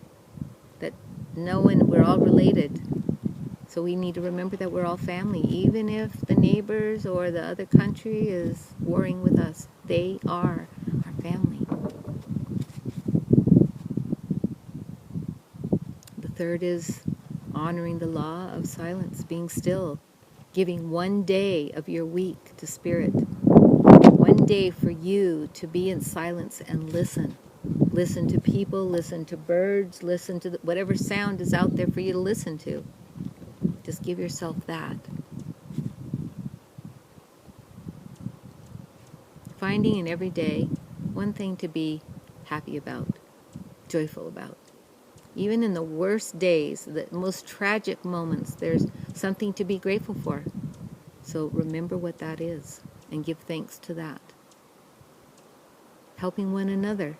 that knowing we're all related. So we need to remember that we're all family. Even if the neighbors or the other country is warring with us, they are our family. The third is honoring the law of silence, being still, giving 1 day of your week to Spirit. 1 day for you to be in silence and listen. Listen to people, listen to birds, listen to whatever sound is out there for you to listen to. Just give yourself that. Finding in every day one thing to be happy about, joyful about. Even in the worst days, the most tragic moments, there's something to be grateful for. So remember what that is and give thanks to that. Helping one another.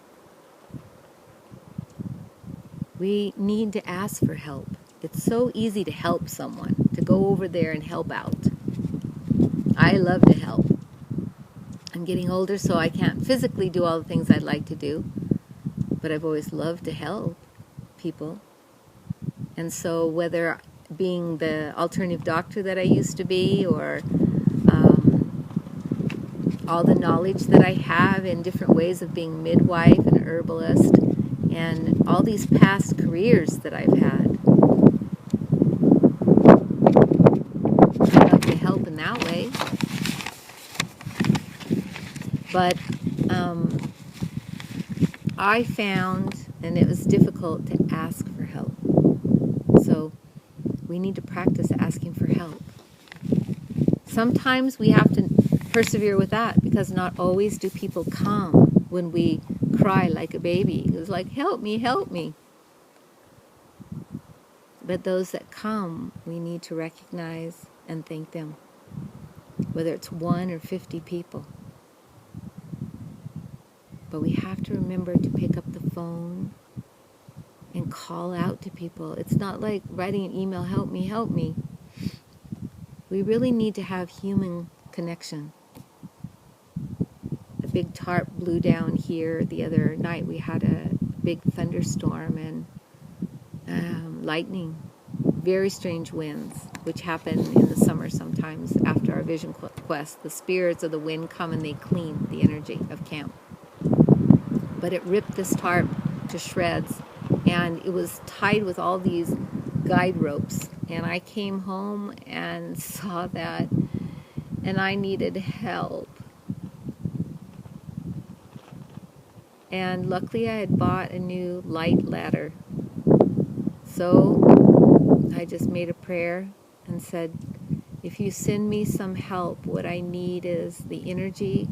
We need to ask for help. It's so easy to help someone, to go over there and help out. I love to help. I'm getting older, so I can't physically do all the things I'd like to do, but I've always loved to help people. And so whether being the alternative doctor that I used to be, or all the knowledge that I have in different ways of being midwife and herbalist, and all these past careers that I've had, I love to help in that way. But I found, and it was difficult to ask for help. So we need to practice asking for help. Sometimes we have to persevere with that, because not always do people come when we cry like a baby. It's like, help me, help me. But those that come, we need to recognize and thank them, whether it's 1 or 50 people. But we have to remember to pick up the phone and call out to people. It's not like writing an email, help me, help me. We really need to have human connection. A big tarp blew down here the other night. We had a big thunderstorm and lightning, very strange winds, which happen in the summer sometimes after our vision quest. The spirits of the wind come and they clean the energy of camp. But it ripped this tarp to shreds, and it was tied with all these guide ropes. And I came home and saw that, and I needed help. And luckily I had bought a new light ladder. So I just made a prayer and said, if you send me some help, what I need is the energy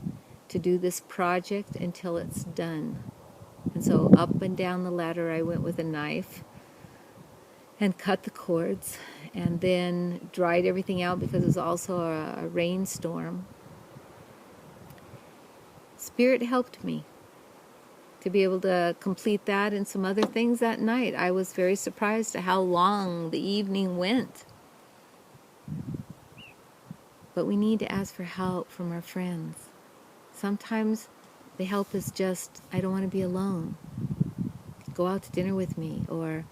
to do this project until it's done. And so up and down the ladder I went with a knife and cut the cords and then dried everything out because it was also a rainstorm. Spirit helped me to be able to complete that and some other things that night. I was very surprised at how long the evening went. But we need to ask for help from our friends. Sometimes the help is just, I don't want to be alone. Go out to dinner with me, or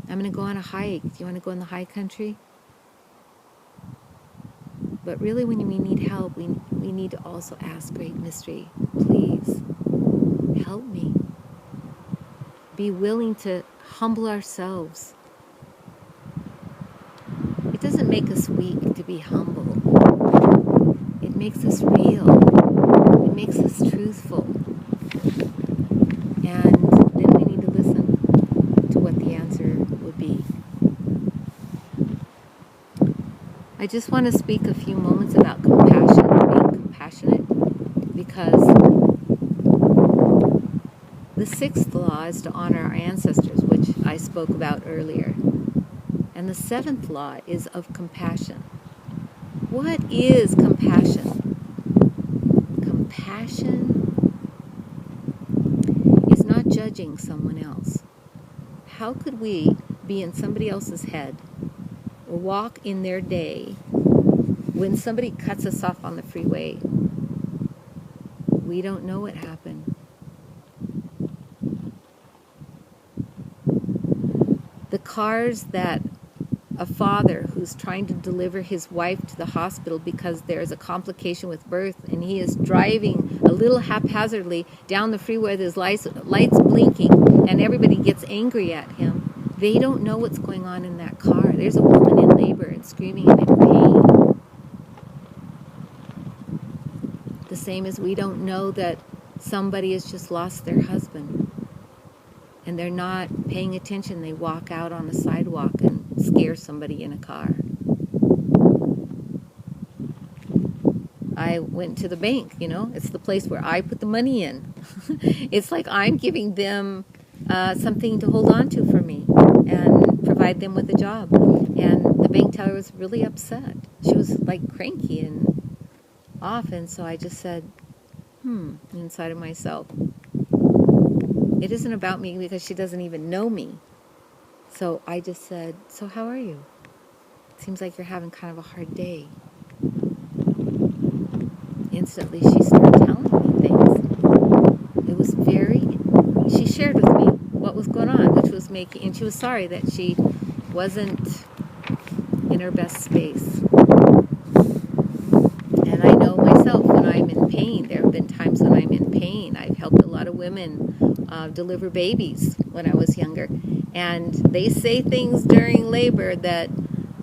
I'm going to go on a hike. Do you want to go in the high country? But really, when we need help, we need to also ask Great Mystery, please, help me. Be willing to humble ourselves. It doesn't make us weak to be humble. It makes us real. It makes us truthful. And then we need to listen to what the answer would be. I just want to speak a few moments about compassion, being compassionate, because the sixth law is to honor our ancestors, which I spoke about earlier. And the seventh law is of compassion. What is compassion? Compassion is not judging someone else. How could we be in somebody else's head or walk in their day when somebody cuts us off on the freeway? We don't know what happened. The cars that a father who's trying to deliver his wife to the hospital because there's a complication with birth, and he is driving a little haphazardly down the freeway with his lights blinking, and everybody gets angry at him. They don't know what's going on in that car. There's a woman in labor and screaming and in pain. The same as we don't know that somebody has just lost their husband, and they're not paying attention. They walk out on a sidewalk and scare somebody in a car. I went to the bank, it's the place where I put the money in. It's like I'm giving them something to hold on to for me and provide them with a job. And the bank teller was really upset. She was like cranky and off, and so I just said, inside of myself. It isn't about me because she doesn't even know me. So I just said, so how are you? It seems like you're having kind of a hard day. Instantly she started telling me things. It was she shared with me what was going on, which was and she was sorry that she wasn't in her best space. And I know myself when I'm in pain. There have been times when I'm in pain. I've helped a lot of women deliver babies when I was younger. And they say things during labor that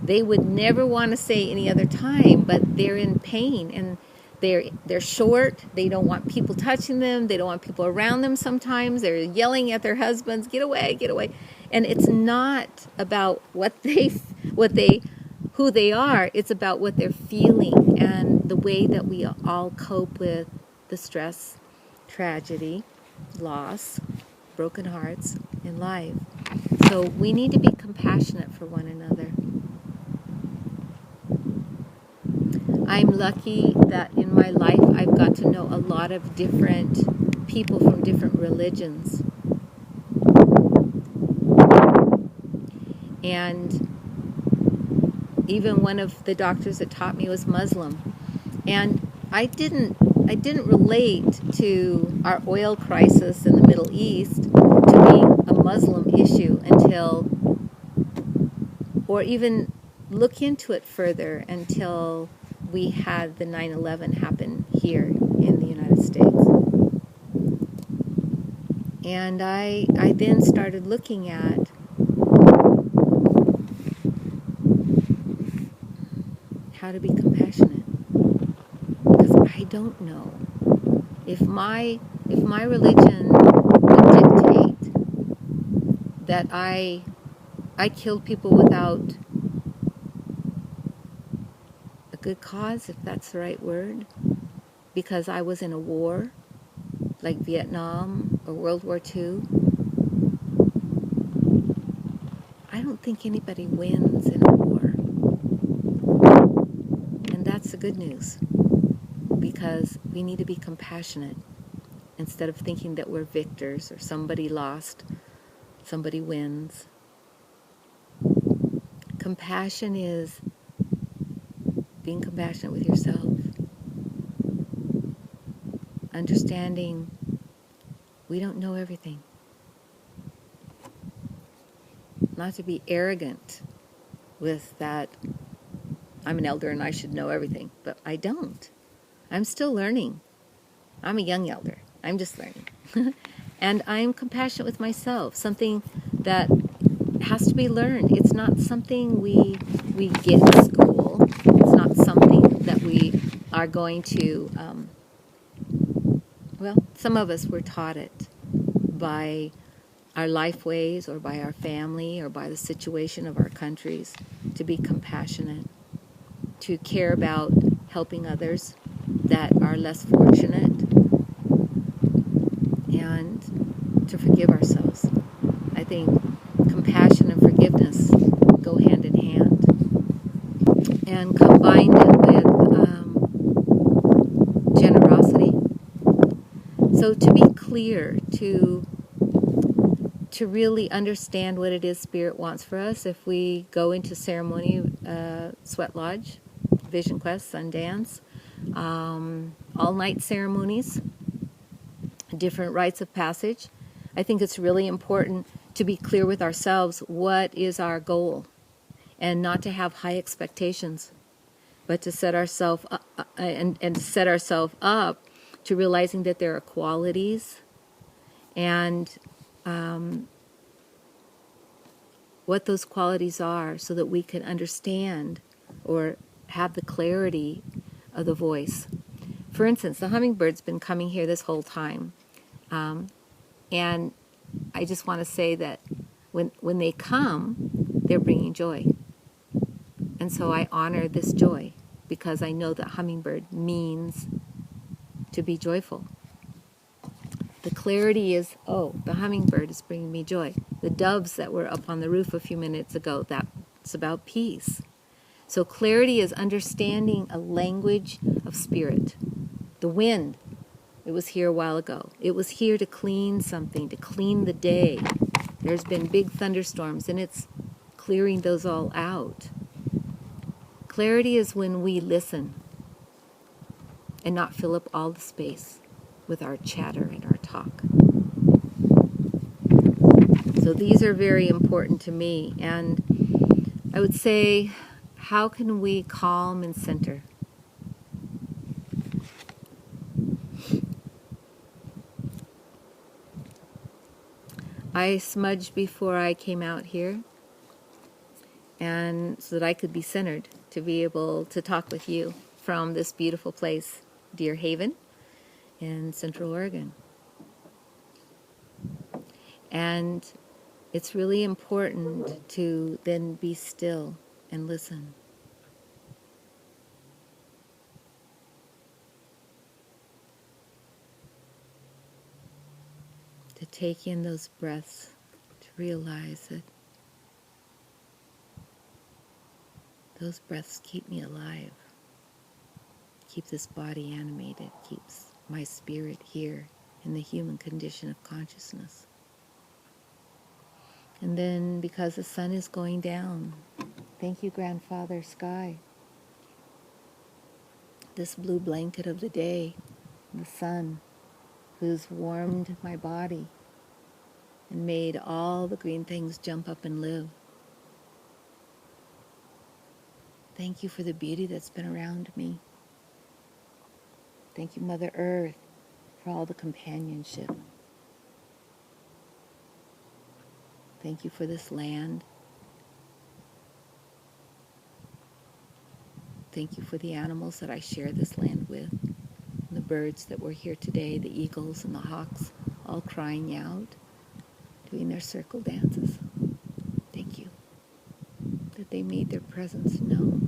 they would never want to say any other time, but they're in pain and they're short. They don't want people touching them. They don't want people around them sometimes. They're yelling at their husbands, get away, get away. And it's not about who they are. It's about what they're feeling and the way that we all cope with the stress, tragedy, loss, broken hearts in life. So we need to be compassionate for one another. I'm lucky that in my life I've got to know a lot of different people from different religions. And even one of the doctors that taught me was Muslim. And I didn't relate to our oil crisis in the Middle East to being a Muslim issue or even look into it further until we had the 9/11 happen here in the United States. And I then started looking at how to be compassionate. Because I don't know. If my religion would dictate that I killed people without a good cause, if that's the right word, because I was in a war, like Vietnam or World War II, I don't think anybody wins in a war. that's the good news, because we need to be compassionate instead of thinking that we're victors or somebody lost, somebody wins. Compassion is being compassionate with yourself, understanding we don't know everything. Not to be arrogant with that, I'm an elder and I should know everything, but I don't. I'm still learning. I'm a young elder. I'm just learning. And I'm compassionate with myself, something that has to be learned. It's not something we get in school. It's not something that we are going to, some of us were taught it by our life ways or by our family or by the situation of our countries, to be compassionate, to care about helping others that are less fortunate, and to forgive ourselves. I think compassion and forgiveness go hand in hand. And combine it with generosity. So to be clear, to really understand what it is Spirit wants for us, if we go into ceremony, Sweat Lodge, Vision Quest, Sundance, all-night ceremonies, different rites of passage, I think it's really important to be clear with ourselves what is our goal, and not to have high expectations, but to set ourselves up, and set ourselves up to realizing that there are qualities and what those qualities are, so that we can understand or have the clarity of the voice. For instance, the hummingbird's been coming here this whole time, and I just want to say that when they come, they're bringing joy. And so I honor this joy, because I know that hummingbird means to be joyful. The clarity is, oh, the hummingbird is bringing me joy. The doves that were up on the roof a few minutes ago, that's about peace. So clarity is understanding a language of spirit. The wind, it was here a while ago. It was here to clean something, to clean the day. There's been big thunderstorms, and it's clearing those all out. Clarity is when we listen and not fill up all the space with our chatter and our talk. So these are very important to me. And I would say, how can we calm and center? I smudged before I came out here, and so that I could be centered, to be able to talk with you from this beautiful place, Deer Haven, in Central Oregon. And it's really important to then be still and listen. To take in those breaths, to realize that those breaths keep me alive, keep this body animated, keeps my spirit here in the human condition of consciousness. And then, because the sun is going down, thank you, Grandfather Sky, this blue blanket of the day, the sun, who's warmed my body and made all the green things jump up and live. Thank you for the beauty that's been around me. Thank you, Mother Earth, for all the companionship. Thank you for this land. Thank you for the animals that I share this land with, and the birds that were here today, the eagles and the hawks, all crying out, doing their circle dances. Thank you that they made their presence known.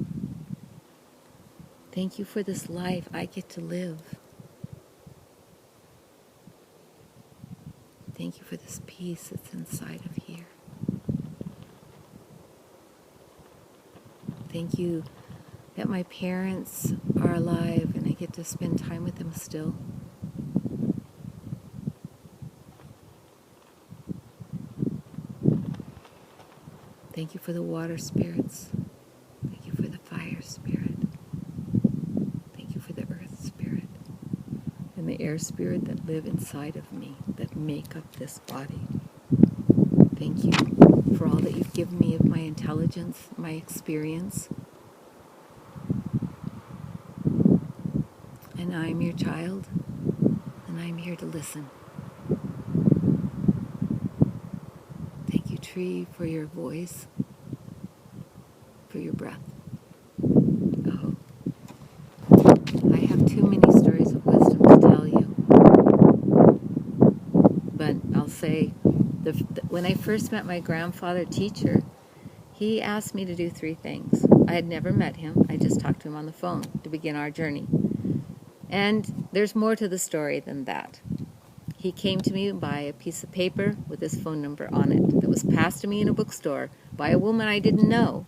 Thank you for this life I get to live. Thank you for this peace that's inside of here. Thank you that my parents are alive and I get to spend time with them still. Thank you for the water spirits. Thank you for the fire spirit. Thank you for the earth spirit and the air spirit that live inside of me, that make up this body. Thank you for all that you've given me of my intelligence, my experience. And I'm your child, and I'm here to listen. Thank you, tree, for your voice, for your breath. Oh, I have too many stories of wisdom to tell you. But I'll say, when I first met my grandfather teacher, he asked me to do 3 things. I had never met him. I just talked to him on the phone to begin our journey. And there's more to the story than that. He came to me by a piece of paper with his phone number on it that was passed to me in a bookstore by a woman I didn't know,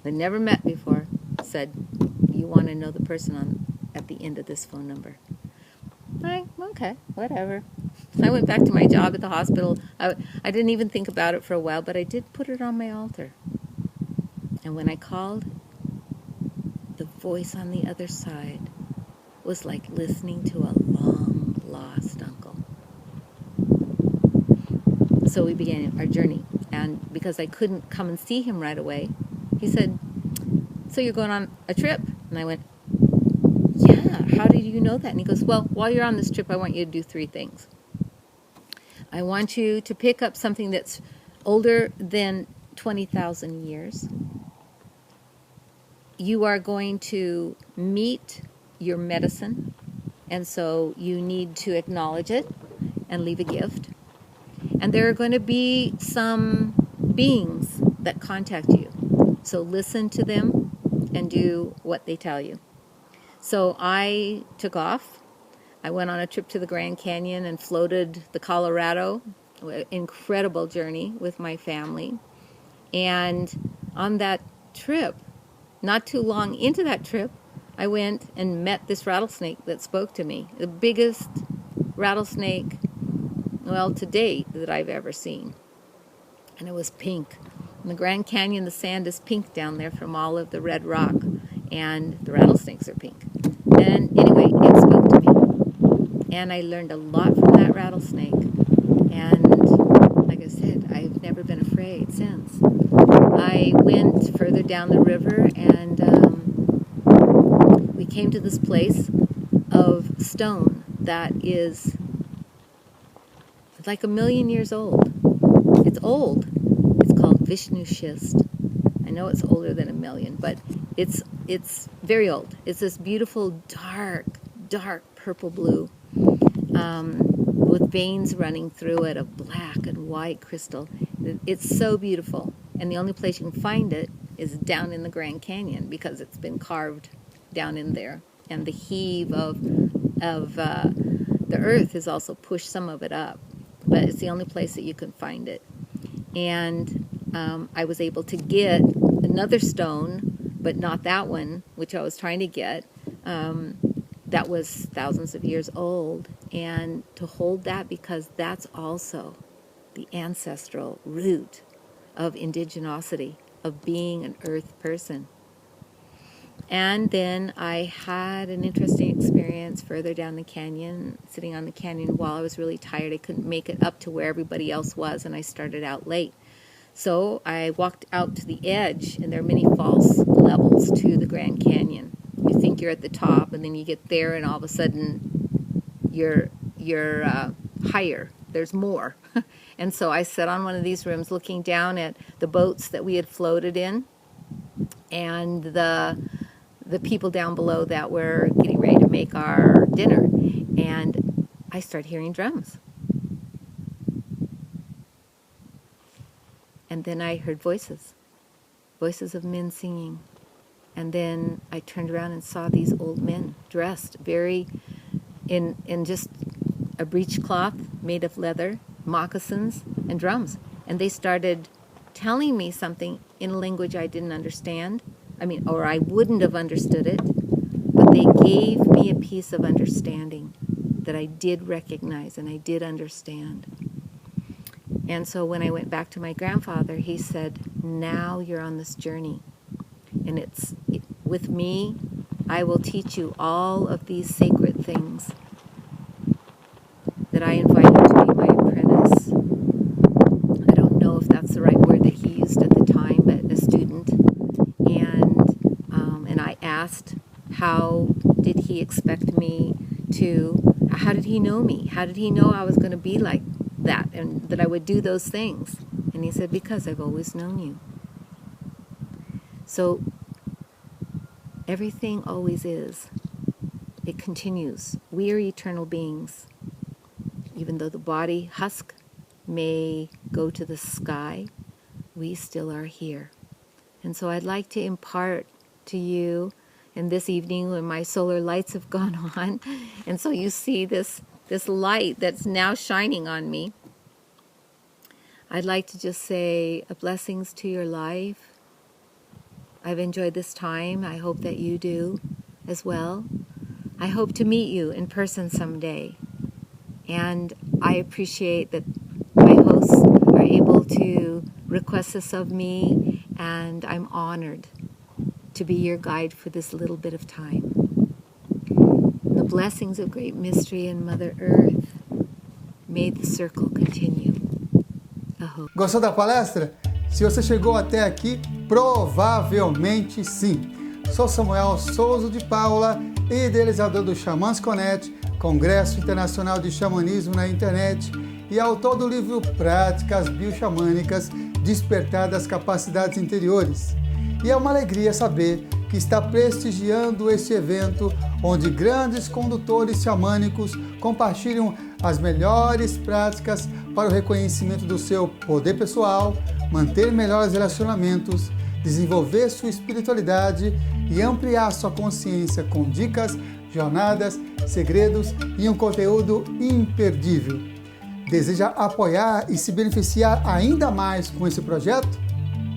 I'd never met before. Said, you want to know the person at the end of this phone number? Okay, whatever. I went back to my job at the hospital. I didn't even think about it for a while, but I did put it on my altar. And when I called, the voice on the other side was like listening to a long-lost uncle. So we began our journey. And because I couldn't come and see him right away, he said, so you're going on a trip? And I went, yeah, how did you know that? And he goes, well, while you're on this trip, I want you to do 3 things. I want you to pick up something that's older than 20,000 years. You are going to meet your medicine, and so you need to acknowledge it and leave a gift. And there are going to be some beings that contact you. So listen to them and do what they tell you. So I took off. I went on a trip to the Grand Canyon and floated the Colorado, incredible journey with my family. And on that trip, not too long into that trip, I went and met this rattlesnake that spoke to me. The biggest rattlesnake, well, to date, that I've ever seen. And it was pink. In the Grand Canyon, the sand is pink down there from all of the red rock. And the rattlesnakes are pink. And anyway, it spoke to me. And I learned a lot from that rattlesnake. And like I said, I've never been afraid since. I went further down the river, and we came to this place of stone that is like 1,000,000 years old. It's old. It's called Vishnu schist. I know it's older than 1,000,000, but it's very old. It's this beautiful dark purple blue with veins running through it of black and white crystal. It's so beautiful, and the only place you can find it is down in the Grand Canyon because it's been carved down in there, and the heave of the earth has also pushed some of it up, but it's the only place that you can find it. And I was able to get another stone, but not that one, which I was trying to get, that was thousands of years old, and to hold that because that's also the ancestral root of indigenosity, of being an earth person. And then I had an interesting experience further down the canyon, sitting on the canyon wall. I was really tired. I couldn't make it up to where everybody else was, and I started out late. So I walked out to the edge, and there are many false levels to the Grand Canyon. You think you're at the top, and then you get there, and all of a sudden you're higher. There's more. And so I sat on one of these rooms looking down at the boats that we had floated in, and the people down below that were getting ready to make our dinner. And I started hearing drums. And then I heard voices of men singing. And then I turned around and saw these old men dressed very in just a breechcloth made of leather, moccasins, and drums. And they started telling me something in a language I didn't understand. or I wouldn't have understood it, but they gave me a piece of understanding that I did recognize and I did understand. And so when I went back to my grandfather, he said, now you're on this journey. And with me, I will teach you all of these sacred things that I invite you to be my apprentice. I don't know if that's the right word that he used at the time, but a student. And I asked, how did he expect me to, how did he know me? How did he know I was going to be like that and that I would do those things? And he said, because I've always known you. So everything always is. It continues. We are eternal beings. Even though the body husk may go to the sky, we still are here. And so I'd like to impart to you, and this evening when my solar lights have gone on, and so you see this light that's now shining on me, I'd like to just say blessings to your life. I've enjoyed this time. I hope that you do as well. I hope to meet you in person someday. And I appreciate that my hosts are able to request this of me, and I'm honored to be your guide for this little bit of time. The blessings of Great Mystery and Mother Earth, may the circle continue. Aho. Gostou da palestra? Se você chegou até aqui, provavelmente sim. Sou Samuel Souza de Paula, idealizador do XamasConet, Congresso Internacional de Xamanismo na internet, e autor do livro Práticas Bioxamânicas, Despertar das Capacidades Interiores. E é uma alegria saber que está prestigiando este evento, onde grandes condutores xamânicos compartilham as melhores práticas para o reconhecimento do seu poder pessoal, manter melhores relacionamentos, desenvolver sua espiritualidade e ampliar sua consciência com dicas, jornadas, segredos e um conteúdo imperdível. Deseja apoiar e se beneficiar ainda mais com esse projeto?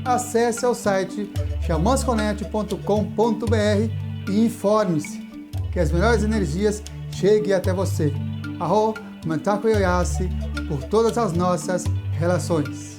Acesse ao site XamasConet.com.br e informe-se, que as melhores energias cheguem até você. Aho, Mantaku Yoyasi, por todas as nossas relações.